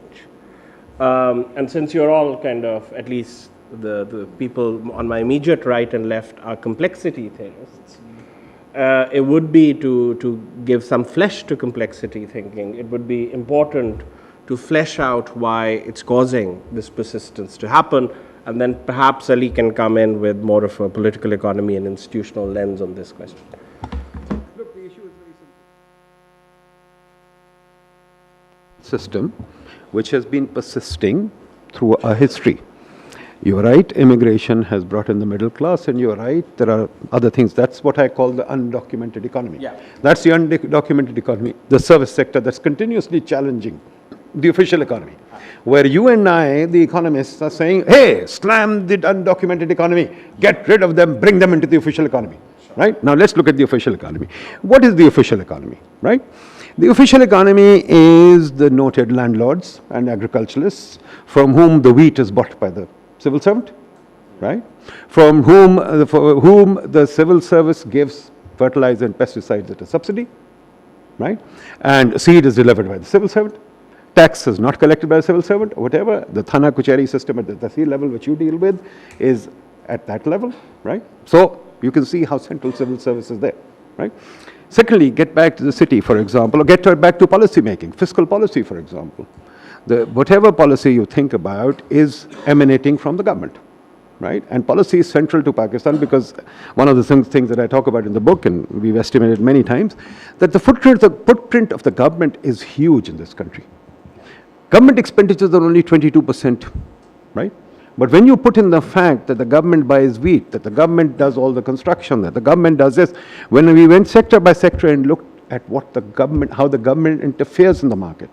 And since you're all kind of, at least the people on my immediate right and left are complexity theorists, it would be to give some flesh to complexity thinking. It would be important to flesh out why it's causing this persistence to happen, and then perhaps Ali can come in with more of a political economy and institutional lens on this question. Look, the issue is very simple. System which has been persisting through a history. You're right, immigration has brought in the middle class, and you're right, there are other things. That's what I call the undocumented economy. Yeah. That's the undocumented economy, the service sector that's continuously challenging the official economy. Where you and I, the economists, are saying, hey, slam the undocumented economy, get rid of them, bring them into the official economy. Right? Now let's look at the official economy. What is the official economy? Right? The official economy is the noted landlords and agriculturalists from whom the wheat is bought by the civil servant, right? For whom the civil service gives fertilizer and pesticides at a subsidy, right? And seed is delivered by the civil servant. Tax is not collected by the civil servant, or whatever. The Thana Kuchari system at the Tahsil level, which you deal with, is at that level, right? So you can see how central civil service is there, right? Secondly, get back to the city, for example, or get back to policy making, fiscal policy, for example. Whatever policy you think about is emanating from the government, right? And policy is central to Pakistan, because one of the things that I talk about in the book, and we've estimated many times, that the footprint of the government is huge in this country. Government expenditures are only 22%, right? But when you put in the fact that the government buys wheat, that the government does all the construction, that the government does this, when we went sector by sector and looked at how the government interferes in the market,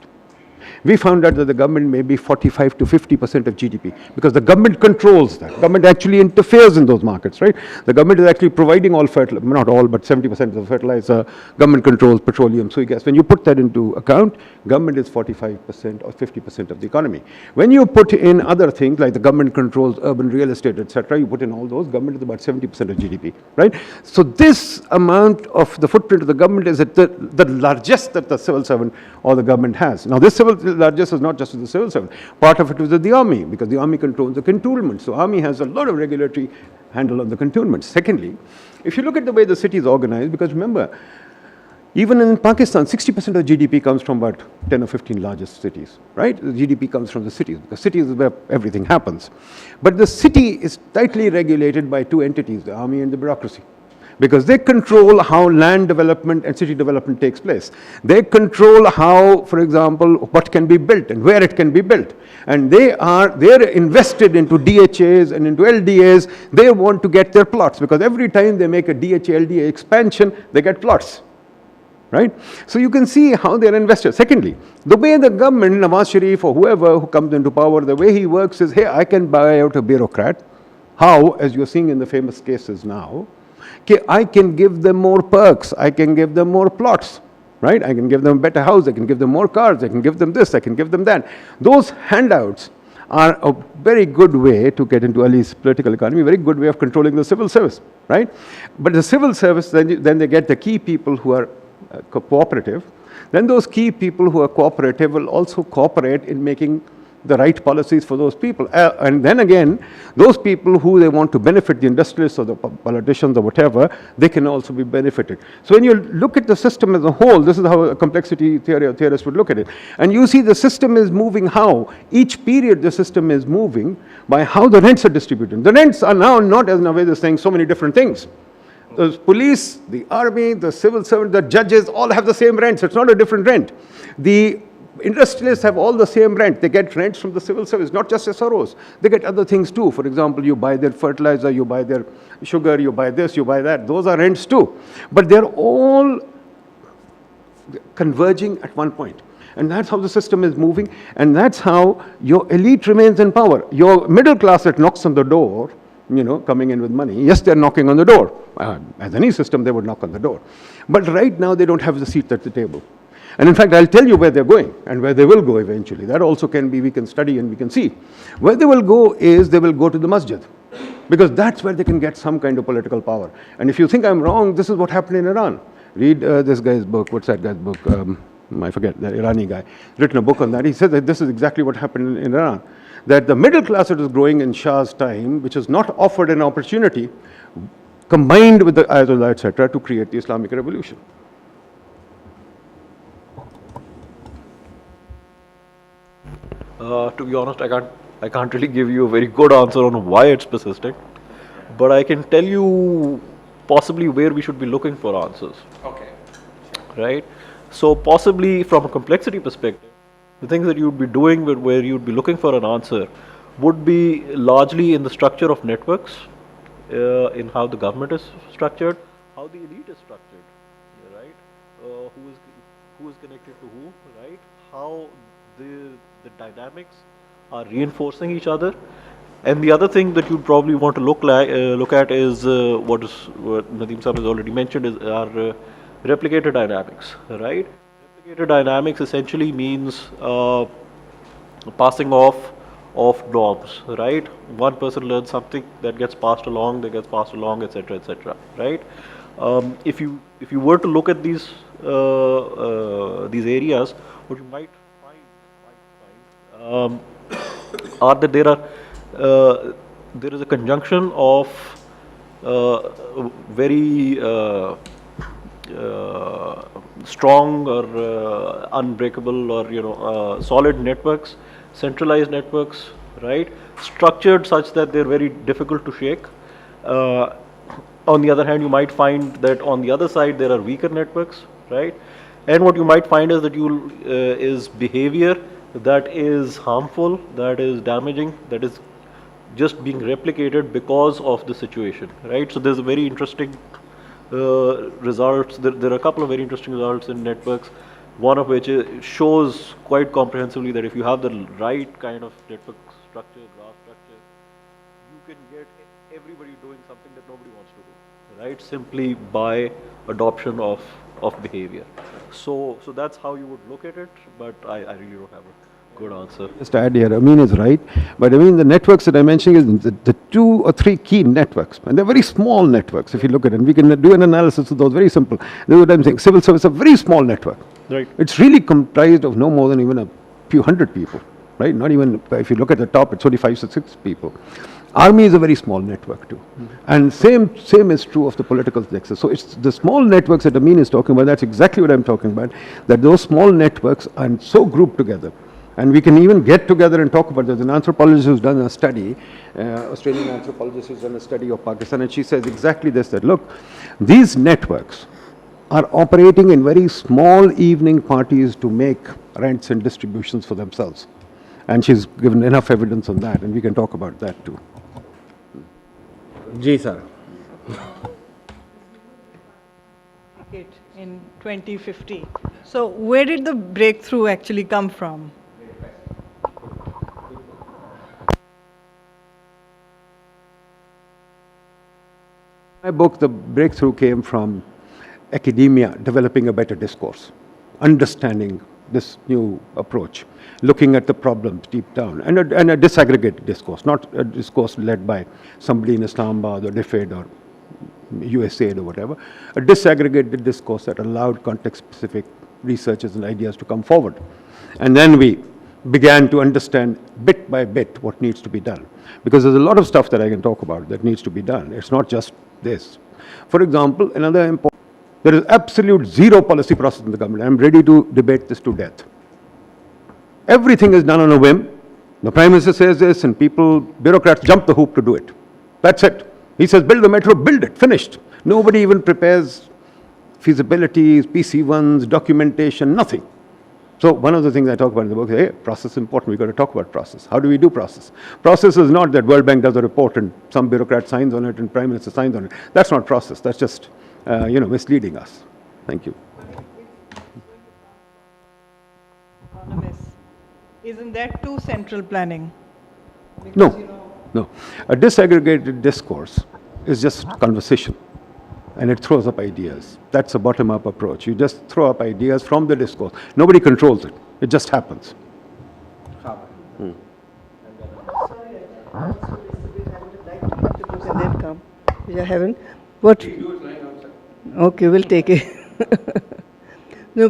we found out that the government may be 45 to 50% of GDP, because the government controls that. Government actually interferes in those markets, right? The government is actually providing all fertilizer, not all, but 70% of the fertilizer. Government controls petroleum, soy gas. When you put that into account, government is 45% or 50% of the economy. When you put in other things like the government controls urban real estate, etc., you put in all those, government is about 70% of GDP, right? So this amount of the footprint of the government is at the largest that the civil servant or the government has. Now, this largest is not just with the civil servant. Part of it was with the army, because the army controls the cantonment. So army has a lot of regulatory handle on the cantonment. Secondly, if you look at the way the city is organized, because remember, Even in Pakistan, 60% of GDP comes from about 10 or 15 largest cities, right? The GDP comes from the cities, because cities is where everything happens. But the city is tightly regulated by two entities, the army and the bureaucracy, because they control how land development and city development takes place. They control how, for example, what can be built and where it can be built. And they're invested into DHAs and into LDAs. They want to get their plots, because every time they make a DHA, LDA expansion, they get plots. Right? So you can see how they're invested. Secondly, the way the government, Nawaz Sharif or whoever who comes into power, the way he works is, hey, I can buy out a bureaucrat. How? As you're seeing in the famous cases now, I can give them more perks, I can give them more plots, right? I can give them a better house, I can give them more cars, I can give them this, I can give them that. Those handouts are a very good way to get into Ali's political economy, very good way of controlling the civil service, right? But the civil service, then they get the key people who are cooperative. Then those key people who are cooperative will also cooperate in making the right policies for those people. And then again, those people who they want to benefit, the industrialists or the politicians or whatever, they can also be benefited. So when you look at the system as a whole, this is how a complexity theorist would look at it. And you see the system is moving how? Each period the system is moving by how the rents are distributed. The rents are now not, as Nawaz is saying, so many different things. The police, the army, the civil servant, the judges all have the same rents. It's not a different rent. The industrialists have all the same rent. They get rents from the civil service, not just SROs. They get other things too. For example, you buy their fertilizer, you buy their sugar, you buy this, you buy that. Those are rents too. But they're all converging at one point. And that's how the system is moving. And that's how your elite remains in power. Your middle class that knocks on the door, you know, coming in with money. Yes, they're knocking on the door. As any system, they would knock on the door. But right now, they don't have the seat at the table. And in fact, I'll tell you where they're going and where they will go eventually. That also can be, we can study and we can see. Where they will go is they will go to the masjid, because that's where they can get some kind of political power. And if you think I'm wrong, this is what happened in Iran. Read this guy's book. What's that guy's book? I forget, the Irani guy. Written a book on that. He said that this is exactly what happened in Iran. That the middle class that was growing in Shah's time, which was not offered an opportunity, combined with the Ayatollah, etc., to create the Islamic revolution. To be honest, I can't really give you a very good answer on why it's persisting, but I can tell you possibly where we should be looking for answers. Okay. Right? So possibly from a complexity perspective, the things that you'd be doing where you'd be looking for an answer would be largely in the structure of networks, in how the government is structured, how the elite is structured, right? Who is connected to who, right? How the dynamics are reinforcing each other. And the other thing that you'd probably want to look at is what Nadeem Sahab has already mentioned is our replicator dynamics, right? Replicator dynamics essentially means passing off of norms, right? One person learns something that gets passed along, etc., right? If you were to look at these areas, what you might find are that there is a conjunction of very strong or unbreakable or solid networks, centralized networks, right? Structured such that they're very difficult to shake. On the other hand, you might find that on the other side there are weaker networks, right? And what you might find is that is behavior that is harmful, that is damaging, that is just being replicated because of the situation, right? So there's a very interesting results. There are a couple of very interesting results in networks. One of which shows quite comprehensively that if you have the right kind of network structure, graph structure, you can get everybody doing something that nobody wants to do, right? Simply by adoption of behavior. So that's how you would look at it, but I really don't have a good answer. Just to add here, Amin is right, but I mean the networks that I'm mentioning is the 2 or 3 key networks, and they're very small networks if you look at it. And we can do an analysis of those, very simple. This is what I'm saying. Civil service is a very small network. Right. It's really comprised of no more than even a few hundred people, right? Not even, if you look at the top, it's only 5 or 6 people. Army is a very small network too. And same is true of the political nexus. So it's the small networks that Amin is talking about, that's exactly what I'm talking about, that those small networks are so grouped together. And we can even get together and talk about it. There's an anthropologist who's done a study, Australian anthropologist who's done a study of Pakistan, and she says exactly this, that look, these networks are operating in very small evening parties to make rents and distributions for themselves. And she's given enough evidence on that, and we can talk about that too. Ji, sir. In 2050. So where did the breakthrough actually come from? In my book, the breakthrough came from academia developing a better discourse, understanding this new approach, looking at the problems deep down, and a disaggregated discourse, not a discourse led by somebody in Islamabad or DFID or USAID or whatever, a disaggregated discourse that allowed context-specific researches and ideas to come forward. And then we began to understand bit by bit what needs to be done. Because there's a lot of stuff that I can talk about that needs to be done. It's not just this. For example, another important, there is absolute zero policy process in the government. I'm ready to debate this to death. Everything is done on a whim. The Prime Minister says this and people, bureaucrats jump the hoop to do it. That's it. He says, build the metro, build it, finished. Nobody even prepares feasibilities, PC1s, documentation, nothing. So one of the things I talk about in the book is, hey, process is important, we've got to talk about process. How do we do process? Process is not that World Bank does a report and some bureaucrat signs on it and Prime Minister signs on it. That's not process, that's just, misleading us. Thank you. Economists. Isn't that too central planning? No. A disaggregated discourse is just conversation, and it throws up ideas. That's a bottom-up approach. You just throw up ideas from the discourse. Nobody controls it. It just happens. Sorry, I would like to read the book and then come, which I haven't. What? Okay, we'll take it. No,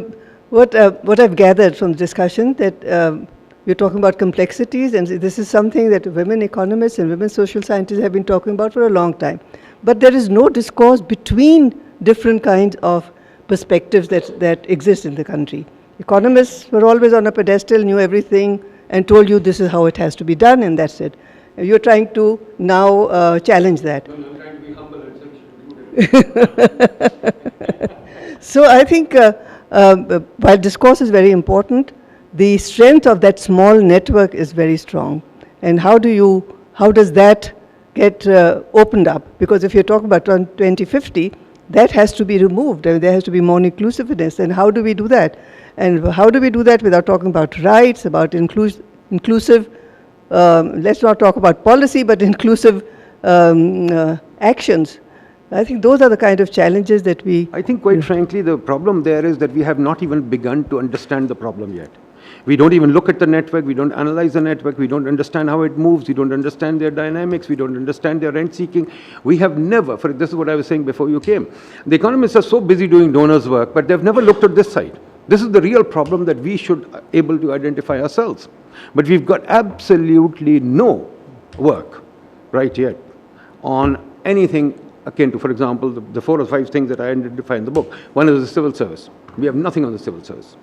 what I've gathered from the discussion that we're talking about complexities, and this is something that women economists and women social scientists have been talking about for a long time. But there is no discourse between different kinds of perspectives that exist in the country. Economists were always on a pedestal, knew everything, and told you this is how it has to be done, and that's it. You're trying to now challenge that. No, I'm trying to be humble and so I think while discourse is very important, the strength of that small network is very strong. And how does that get opened up? Because if you're talking about 2050, that has to be removed. I mean, there has to be more inclusiveness. And how do we do that? And how do we do that without talking about rights, about inclusive, let's not talk about policy, but inclusive actions? I think those are the kind of challenges that I think, quite frankly, the problem there is that we have not even begun to understand the problem yet. We don't even look at the network, we don't analyze the network, we don't understand how it moves, we don't understand their dynamics, we don't understand their rent seeking. We have never, this is what I was saying before you came, the economists are so busy doing donors' work, but they've never looked at this side. This is the real problem that we should be able to identify ourselves. But we've got absolutely no work right yet on anything akin to, for example, the 4 or 5 things that I identify in the book. One is the civil service. We have nothing on the civil service.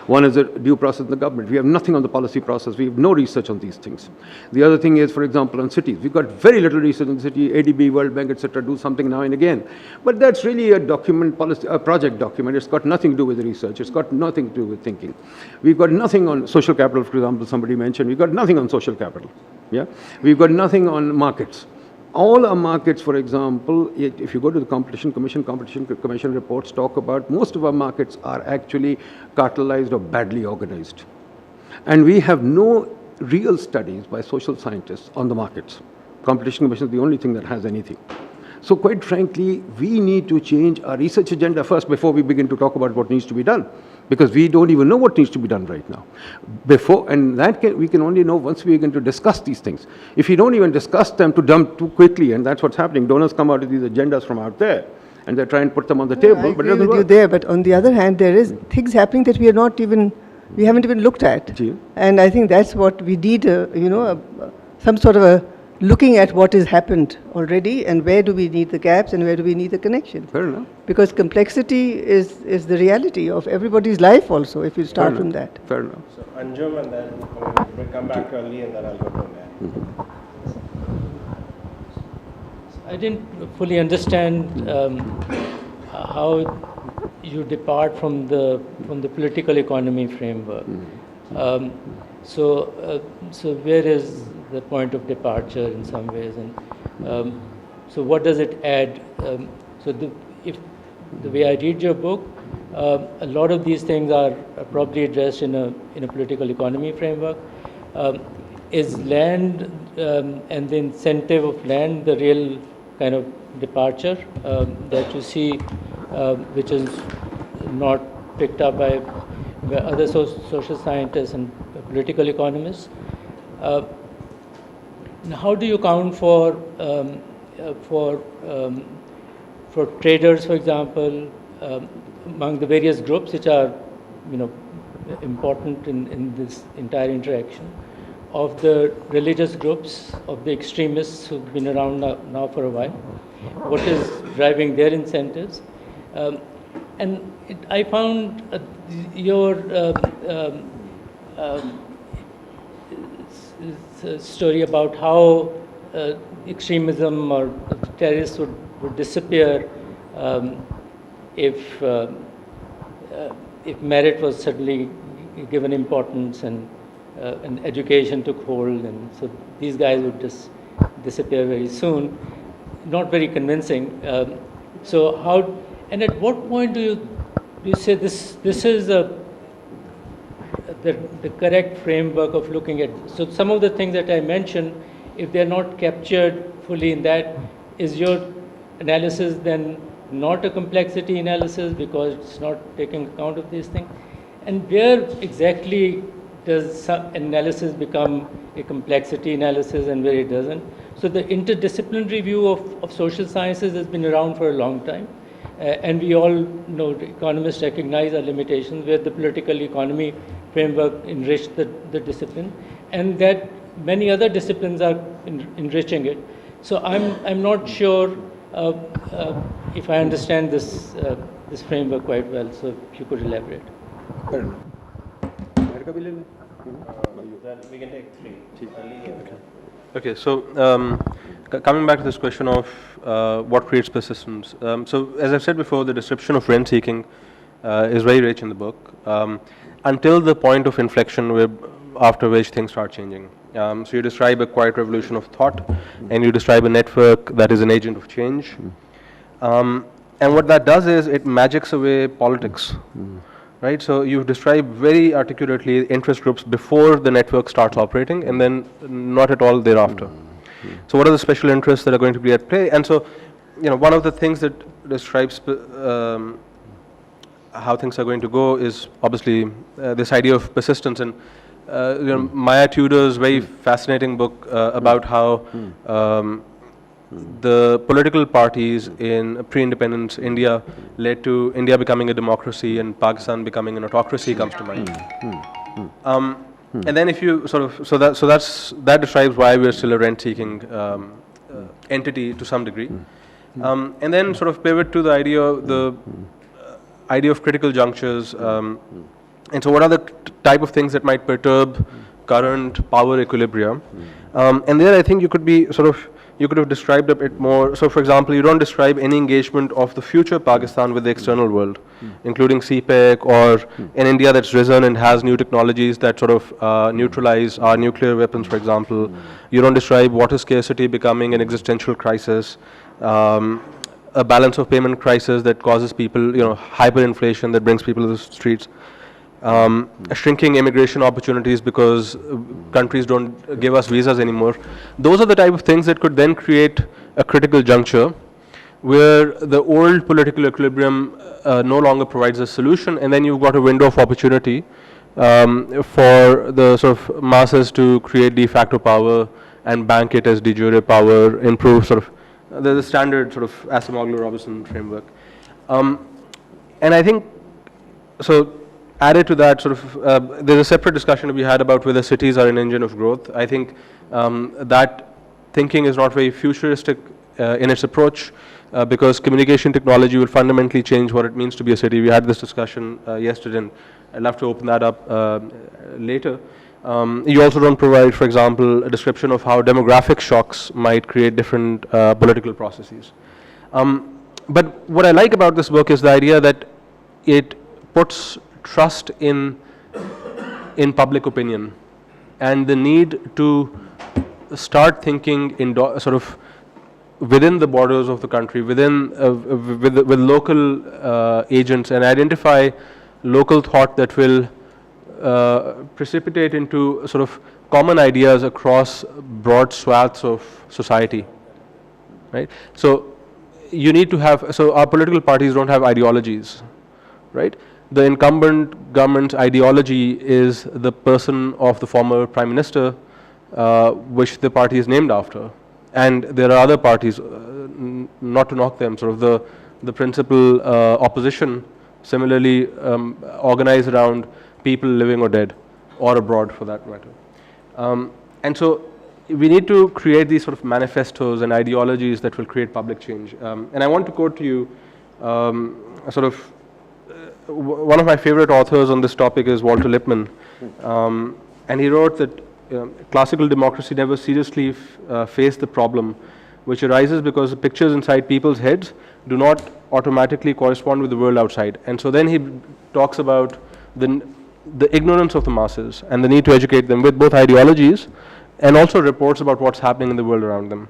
One is a due process in the government. We have nothing on the policy process. We have no research on these things. The other thing is, for example, on cities. We've got very little research on the city, ADB, World Bank, etc., do something now and again. But that's really a document, a project document. It's got nothing to do with research. It's got nothing to do with thinking. We've got nothing on social capital, for example, somebody mentioned. We've got nothing on social capital. Yeah? We've got nothing on markets. All our markets, for example, if you go to the Competition Commission reports talk about, most of our markets are actually cartelized or badly organized. And we have no real studies by social scientists on the markets. Competition Commission is the only thing that has anything. So quite frankly, we need to change our research agenda first before we begin to talk about what needs to be done. Because we don't even know what needs to be done right now. We can only know once we begin to discuss these things. If you don't even discuss them to dump too quickly, and that's what's happening, donors come out with these agendas from out there, and they try and put them on the table, but it doesn't work. There, but on the other hand, there is things happening that we haven't even looked at. And I think that's what we need, some sort of looking at what has happened already and where do we need the gaps and where do we need the connection. Fair enough. Because complexity is the reality of everybody's life also, if you start from that. Fair enough. So Anjum, and then we'll come back to Ali, and then I'll go from there. I didn't fully understand how you depart from the political economy framework. So where is the point of departure in some ways, and so what does it add? If the way I read your book, a lot of these things are probably addressed in a political economy framework. Is land and the incentive of land the real kind of departure that you see, which is not picked up by other social scientists and political economists? How do you account for traders, for example, among the various groups which are, important in this entire interaction, of the religious groups, of the extremists who've been around now for a while? What is driving their incentives? I found your story about how extremism or terrorists would disappear if merit was suddenly given importance and education took hold, and so these guys would just disappear very soon. Not very convincing. So how, and at what point do you say this is the correct framework of looking at? So some of the things that I mentioned, if they're not captured fully in that, is your analysis then not a complexity analysis because it's not taking account of these things? And where exactly does some analysis become a complexity analysis and where it doesn't? So the interdisciplinary view of social sciences has been around for a long time. And we all know, economists recognize our limitations, where the political economy framework enriched the discipline, and that many other disciplines are enriching it. So I'm not sure if I understand this framework quite well. So if you could elaborate. Then we can take three. Okay, so coming back to this question of what creates persistence. So as I've said before, the description of rent seeking is very rich in the book, until the point of inflection after which things start changing. So you describe a quiet revolution of thought, and you describe a network that is an agent of change. And what that does is it magics away politics. Right, so you've described very articulately interest groups before the network starts operating, and then not at all thereafter. So what are the special interests that are going to be at play? And so, one of the things that describes how things are going to go is obviously this idea of persistence. And Maya Tudor's very fascinating book about how the political parties in pre-independence India led to India becoming a democracy and Pakistan becoming an autocracy comes to mind. And then if you that describes why we're still a rent-seeking entity to some degree. And then sort of pivot to the idea of critical junctures. And so what are the type of things that might perturb current power equilibria? And there I think you could have described a bit more. So for example, you don't describe any engagement of the future Pakistan with the external world, including CPEC or an India that's risen and has new technologies that sort of neutralize our nuclear weapons, for example. You don't describe water scarcity becoming an existential crisis, a balance of payment crisis that causes people, hyperinflation that brings people to the streets. Shrinking immigration opportunities because countries don't give us visas anymore. Those are the type of things that could then create a critical juncture where the old political equilibrium no longer provides a solution, and then you've got a window of opportunity for the sort of masses to create de facto power and bank it as de jure power, improve sort of the standard sort of Acemoglu-Robertson framework. And I think, so added to that, sort of, there's a separate discussion to be had about whether cities are an engine of growth. I think that thinking is not very futuristic in its approach, because communication technology will fundamentally change what it means to be a city. We had this discussion yesterday, and I'd love to open that up later. You also don't provide, for example, a description of how demographic shocks might create different political processes. But what I like about this book is the idea that it puts trust in public opinion and the need to start thinking in sort of within the borders of the country, within with local agents, and identify local thought that will precipitate into sort of common ideas across broad swaths of society, right? So you need to have, so our political parties don't have ideologies, right? The incumbent government's ideology is the person of the former prime minister, which the party is named after. And there are other parties, not to knock them, sort of the principal opposition, similarly organized around people living or dead, or abroad for that matter. And so we need to create these sort of manifestos and ideologies that will create public change. And I want to quote to you sort of one of my favorite authors on this topic is Walter Lippmann. And he wrote that classical democracy never seriously faced the problem which arises because the pictures inside people's heads do not automatically correspond with the world outside. And so then he talks about the ignorance of the masses and the need to educate them with both ideologies and also reports about what's happening in the world around them.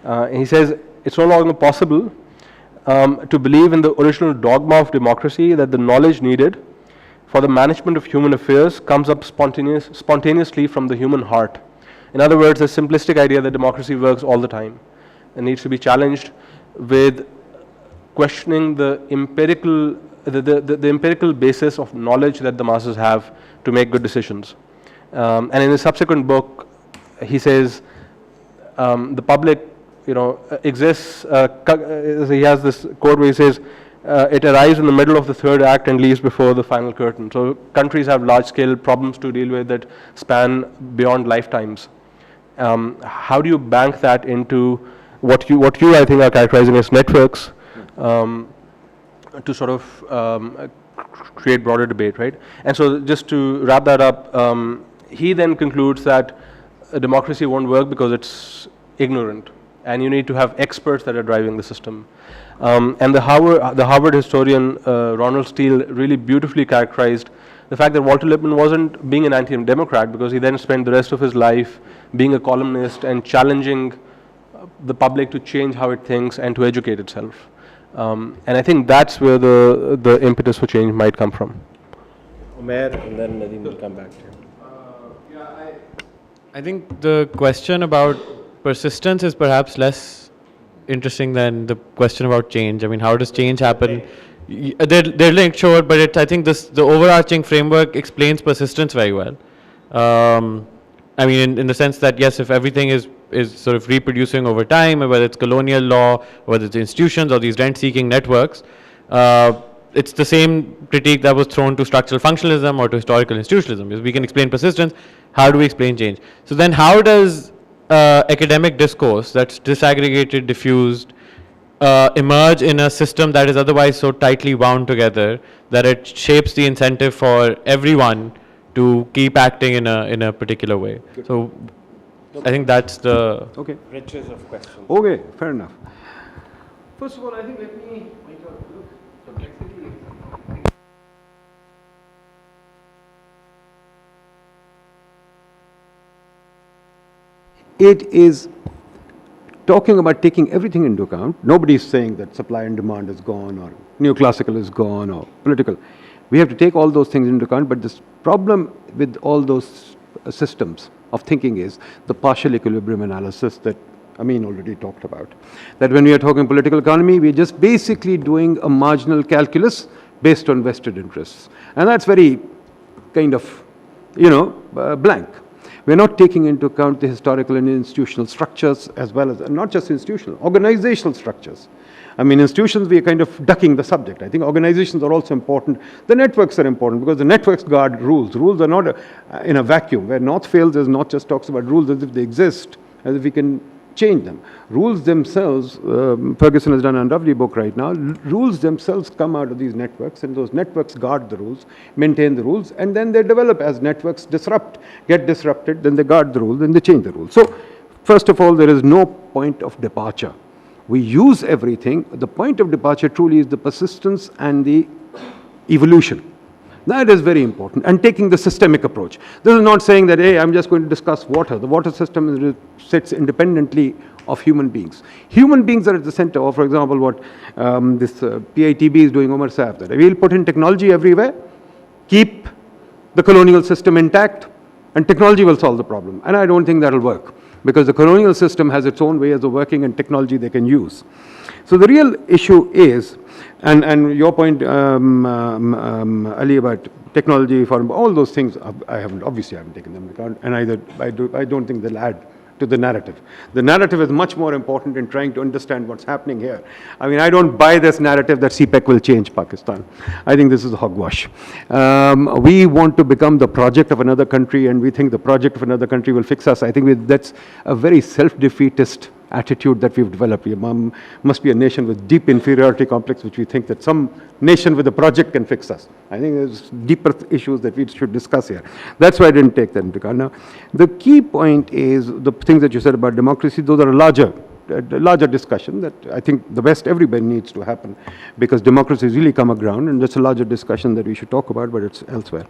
And he says it's no longer possible to believe in the original dogma of democracy that the knowledge needed for the management of human affairs comes up spontaneously from the human heart. In other words, the simplistic idea that democracy works all the time and needs to be challenged with questioning the empirical basis of knowledge that the masses have to make good decisions. And in a subsequent book, he says the public, exists. He has this quote where he says, it arrives in the middle of the third act and leaves before the final curtain. So countries have large-scale problems to deal with that span beyond lifetimes. How do you bank that into what you I think are characterizing as networks to sort of create broader debate, right? And so just to wrap that up, he then concludes that a democracy won't work because it's ignorant, and you need to have experts that are driving the system. And the Harvard historian Ronald Steele really beautifully characterized the fact that Walter Lippmann wasn't being an anti-democrat because he then spent the rest of his life being a columnist and challenging the public to change how it thinks and to educate itself. And I think that's where the impetus for change might come from. Umair, and then Nadeem will come back to you. I think the question about persistence is perhaps less interesting than the question about change. I mean, how does change happen? They're linked, sure, but I think the overarching framework explains persistence very well. I mean, in the sense that, yes, if everything is sort of reproducing over time, whether it's colonial law, whether it's institutions or these rent-seeking networks, it's the same critique that was thrown to structural functionalism or to historical institutionalism. If we can explain persistence, how do we explain change? So then how does academic discourse that's disaggregated, diffused, emerge in a system that is otherwise so tightly wound together that it shapes the incentive for everyone to keep acting in a particular way? Good. So I think that's the riches of questions. Okay, fair enough. First of all, I think let me it is talking about taking everything into account. Nobody is saying that supply and demand is gone or neoclassical is gone or political. We have to take all those things into account, but this problem with all those systems of thinking is the partial equilibrium analysis that Amin already talked about. That when we are talking political economy, we're just basically doing a marginal calculus based on vested interests. And that's very kind of, blank. We're not taking into account the historical and institutional structures as well as, not just institutional, organizational structures. I mean, institutions, we are kind of ducking the subject. I think organizations are also important. The networks are important because the networks guard rules. Rules are not in a vacuum. Where North fails is not just talks about rules as if they exist, as if we can change them. Rules themselves, Ferguson has done a lovely book right now, rules themselves come out of these networks, and those networks guard the rules, maintain the rules, and then they develop as networks get disrupted, then they guard the rules, then they change the rules. So, first of all, there is no point of departure. We use everything. The point of departure truly is the persistence and the evolution. That is very important. And taking the systemic approach. This is not saying that, hey, I'm just going to discuss water. The water system sits independently of human beings. Human beings are at the center of, for example, what this PITB is doing, Umar Saab, that we'll put in technology everywhere, keep the colonial system intact, and technology will solve the problem. And I don't think that'll work, because the colonial system has its own ways of working and technology they can use. So the real issue is, and your point, Ali, about technology, for all those things, obviously I haven't taken them into account, and I don't think they'll add to the narrative. The narrative is much more important in trying to understand what's happening here. I mean, I don't buy this narrative that CPEC will change Pakistan. I think this is hogwash. We want to become the project of another country, and we think the project of another country will fix us. I think that's a very self-defeatist attitude that we've developed. We must be a nation with deep inferiority complex, which we think that some nation with a project can fix us. I think there's deeper issues that we should discuss here. That's why I didn't take that into account. Now, the key point is the things that you said about democracy. Those are a larger discussion that I think the West, everybody needs to happen, because democracy has really come aground, and that's a larger discussion that we should talk about, but it's elsewhere.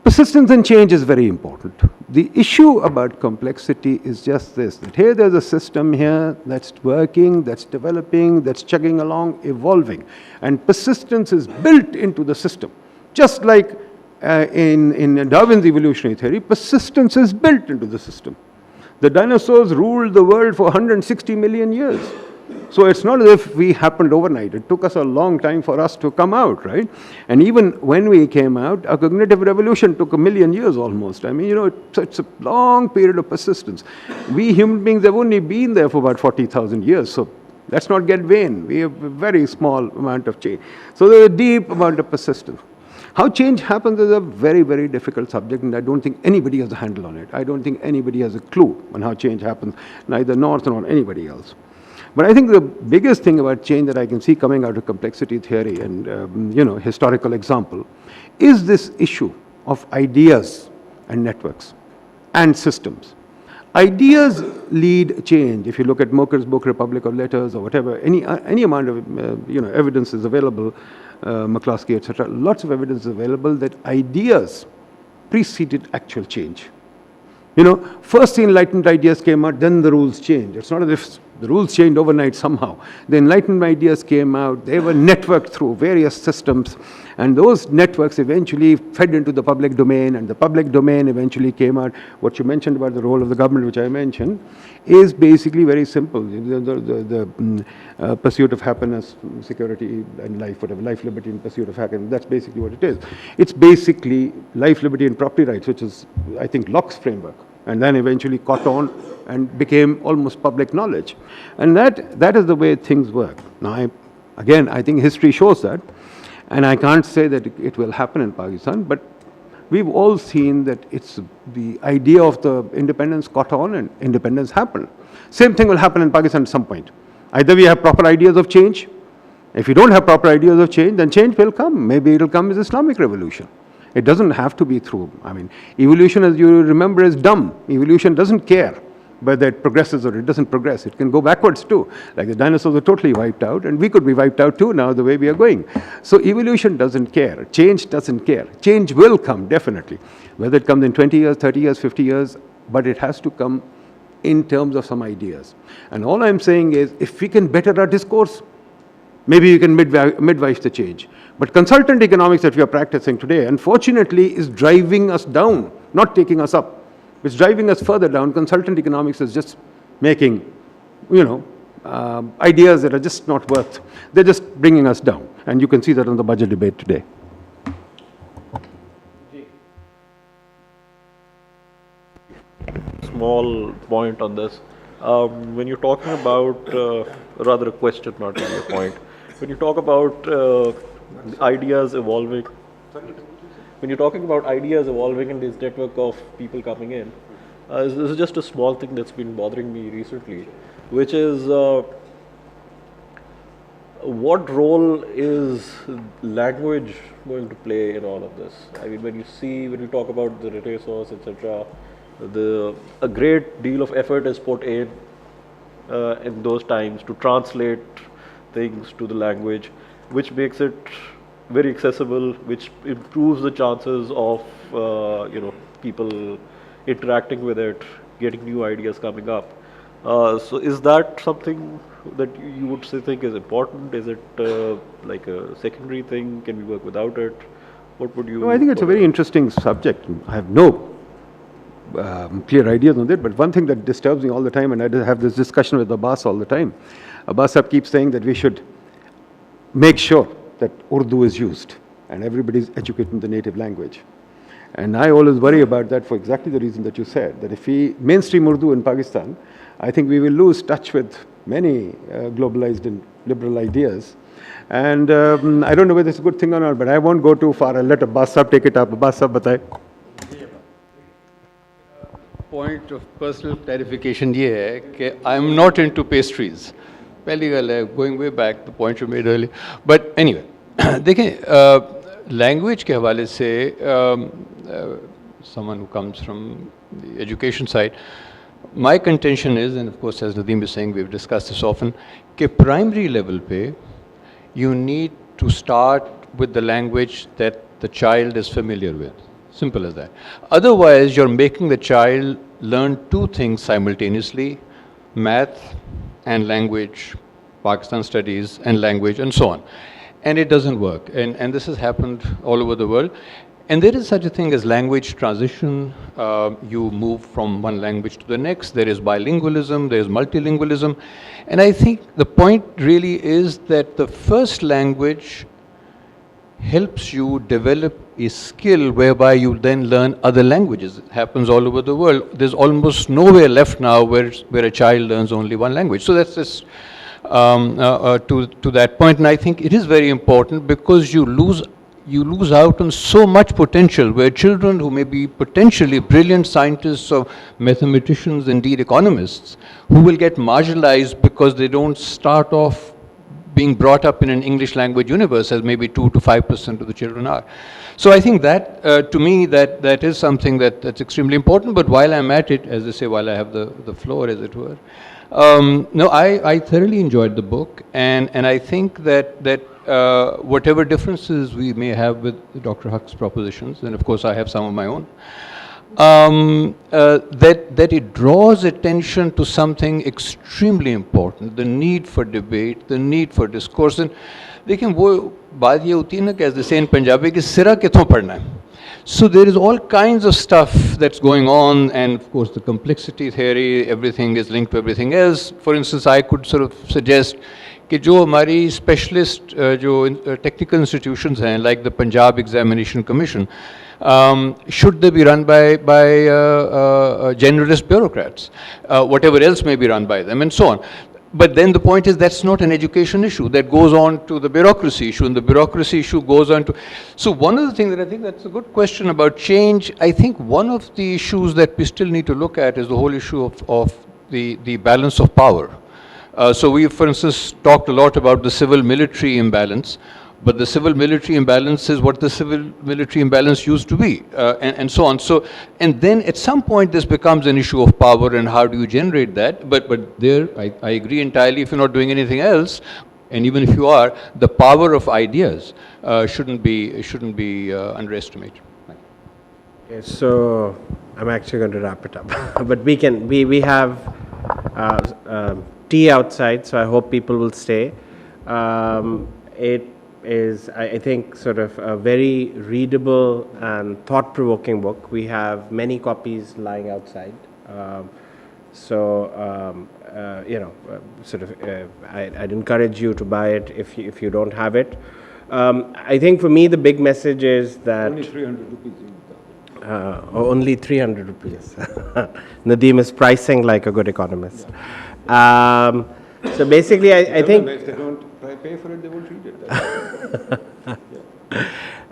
Persistence and change is very important. The issue about complexity is just this, that here there's a system here that's working, that's developing, that's chugging along, evolving. And persistence is built into the system. Just like in Darwin's evolutionary theory, persistence is built into the system. The dinosaurs ruled the world for 160 million years. So it's not as if we happened overnight. It took us a long time for us to come out, right? And even when we came out, our cognitive revolution took 1 million years almost. I mean, you know, it's a long period of persistence. We human beings have only been there for about 40,000 years. So let's not get vain. We have a very small amount of change. So there's a deep amount of persistence. How change happens is a very, very difficult subject, and I don't think anybody has a handle on it. I don't think anybody has a clue on how change happens, neither North nor anybody else. But I think the biggest thing about change that I can see coming out of complexity theory and, historical example, is this issue of ideas and networks and systems. Ideas lead change. If you look at Moker's book, Republic of Letters, or whatever, any amount of, evidence is available, McCloskey, etc., lots of evidence is available that ideas preceded actual change. First the Enlightened ideas came out, then the rules changed. It's not as if the rules changed overnight somehow. The Enlightened ideas came out, they were networked through various systems, and those networks eventually fed into the public domain, and the public domain eventually came out. What you mentioned about the role of the government, which I mentioned, is basically very simple. The pursuit of happiness, security, and life, whatever, life, liberty, and pursuit of happiness, that's basically what it is. It's basically life, liberty, and property rights, which is, I think, Locke's framework, and then eventually caught on and became almost public knowledge. And that is the way things work. Now, I think history shows that, and I can't say that it will happen in Pakistan, but we've all seen that it's the idea of the independence caught on and independence happened. Same thing will happen in Pakistan at some point. Either we have proper ideas of change. If you don't have proper ideas of change, then change will come. Maybe it'll come as Islamic revolution. It doesn't have to be through. I mean, evolution, as you remember, is dumb. Evolution doesn't care whether it progresses or it doesn't progress. It can go backwards too. Like the dinosaurs were totally wiped out, and we could be wiped out too now the way we are going. So evolution doesn't care. Change doesn't care. Change will come, definitely. Whether it comes in 20 years, 30 years, 50 years, but it has to come in terms of some ideas. And all I'm saying is, if we can better our discourse, maybe we can midwife the change. But consultant economics that we are practicing today, unfortunately, is driving us down, not taking us up. It's driving us further down. Consultant economics is just making, ideas that are just not worth. They're just bringing us down. And you can see that on the budget debate today. Small point on this. When you're talking about, rather a question, not really a point. When you talk about ideas evolving, when you're talking about ideas evolving in this network of people coming in, This is just a small thing that's been bothering me recently, which is what role is language going to play in all of this? I mean, when you talk about the Renaissance, etc., a great deal of effort is put in those times to translate things to the language, which makes it very accessible, which improves the chances of people interacting with it, getting new ideas coming up. So is that something that you would think is important? Is it like a secondary thing? Can we work without it? What would you? No, I think it's a very interesting subject. I have no clear ideas on it, but one thing that disturbs me all the time, and I have this discussion with Abbas all the time, Abbas Sahab keeps saying that we should make sure that Urdu is used and everybody is educated in the native language. And I always worry about that for exactly the reason that you said, that if we mainstream Urdu in Pakistan, I think we will lose touch with many globalized and liberal ideas. And I don't know whether it's a good thing or not, but I won't go too far. I'll let Abbas Sahab take it up. Abbas Sahab, bataye. Point of personal clarification ये है कि I am not into pastries. पहली गल है, going way back, the point you made earlier. But anyway, देखें language के हवाले से someone who comes from the education side, my contention is, and of course as Nadeem is saying, we've discussed this often, कि primary level पे you need to start with the language that the child is familiar with. Simple as that. Otherwise, you're making the child learn two things simultaneously, math and language, Pakistan studies and language and so on. And it doesn't work. And this has happened all over the world. And there is such a thing as language transition. You move from one language to the next. There is bilingualism, there is multilingualism. And I think the point really is that the first language helps you develop a skill whereby you then learn other languages. It happens all over the world. There's almost nowhere left now where a child learns only one language. So that's just to that point. And I think it is very important because you lose out on so much potential where children who may be potentially brilliant scientists or mathematicians, indeed economists, who will get marginalized because they don't start off being brought up in an English language universe as maybe 2 to 5% of the children are. So I think that, to me, that is something that's extremely important. But while I'm at it, as they say, while I have the floor, as it were, no, I thoroughly enjoyed the book. And I think that whatever differences we may have with Dr. Haque's propositions, and of course I have some of my own, that it draws attention to something extremely important, the need for debate, the need for discourse. And लेकिन वो बात ये होती है ना कि as they say in Punjabi कि सिरा किथों पढ़ना है. So there is all kinds of stuff that's going on, and of course the complexity theory, everything is linked to everything else. For instance, I could sort of suggest कि जो हमारी specialist जो technical institutions हैं, like the Punjab Examination Commission, should they be run by generalist bureaucrats? Whatever else may be run by them, and so on. But then the point is that's not an education issue. That goes on to the bureaucracy issue, and the bureaucracy issue goes on to... So one of the things that I think that's a good question about change, I think one of the issues that we still need to look at is the whole issue of the balance of power. So we, for instance, talked a lot about the civil-military imbalance, but the civil-military imbalance is what the civil-military imbalance used to be, and so on. So, and then at some point this becomes an issue of power and how do you generate that. But there, I agree entirely, if you're not doing anything else, and even if you are, the power of ideas shouldn't be underestimated. Okay, so I'm actually going to wrap it up. But we have tea outside, so I hope people will stay. It is, I think, sort of a very readable and thought-provoking book. We have many copies lying outside. I'd encourage you to buy it if you don't have it. I think for me the big message is that... Only 300 rupees. Only 300 rupees. Nadeem is pricing like a good economist. So basically, I think... If they don't pay for it, they won't read it.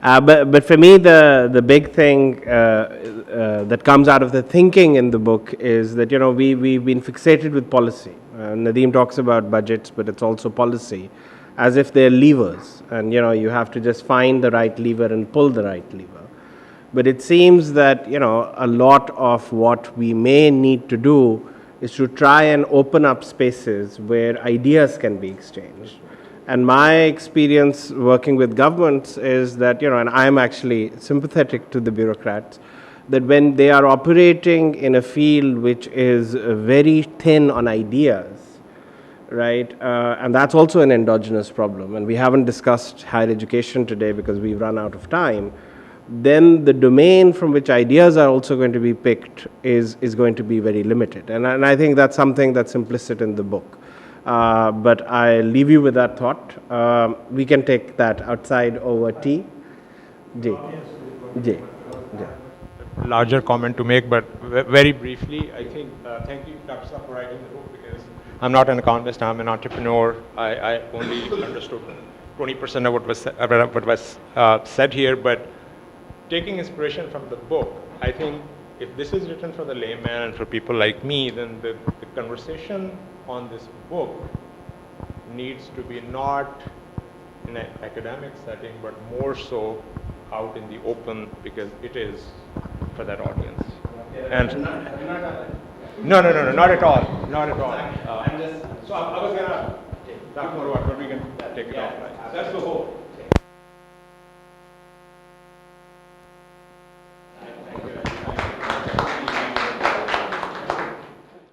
But for me, the big thing that comes out of the thinking in the book is that, we've been fixated with policy. Nadeem talks about budgets, but it's also policy, as if they're levers. And, you have to just find the right lever and pull the right lever. But it seems that, a lot of what we may need to do is to try and open up spaces where ideas can be exchanged. And my experience working with governments is that, and I'm actually sympathetic to the bureaucrats, that when they are operating in a field which is very thin on ideas, right, and that's also an endogenous problem, and we haven't discussed higher education today because we've run out of time, then the domain from which ideas are also going to be picked is going to be very limited. And I think that's something that's implicit in the book. But I leave you with that thought. We can take that outside over tea. Jay. Larger comment to make, but very briefly, I think, thank you, Dr. Saf, for writing the book, because I'm not an economist, I'm an entrepreneur. I only understood 20% of what was said here, but taking inspiration from the book, I think if this is written for the layman and for people like me, then the conversation on this book needs to be not in an academic setting, but more so out in the open, because it is for that audience. And no, not at all, not at all. So I was gonna talk more about, but we can take it offline. That's the whole.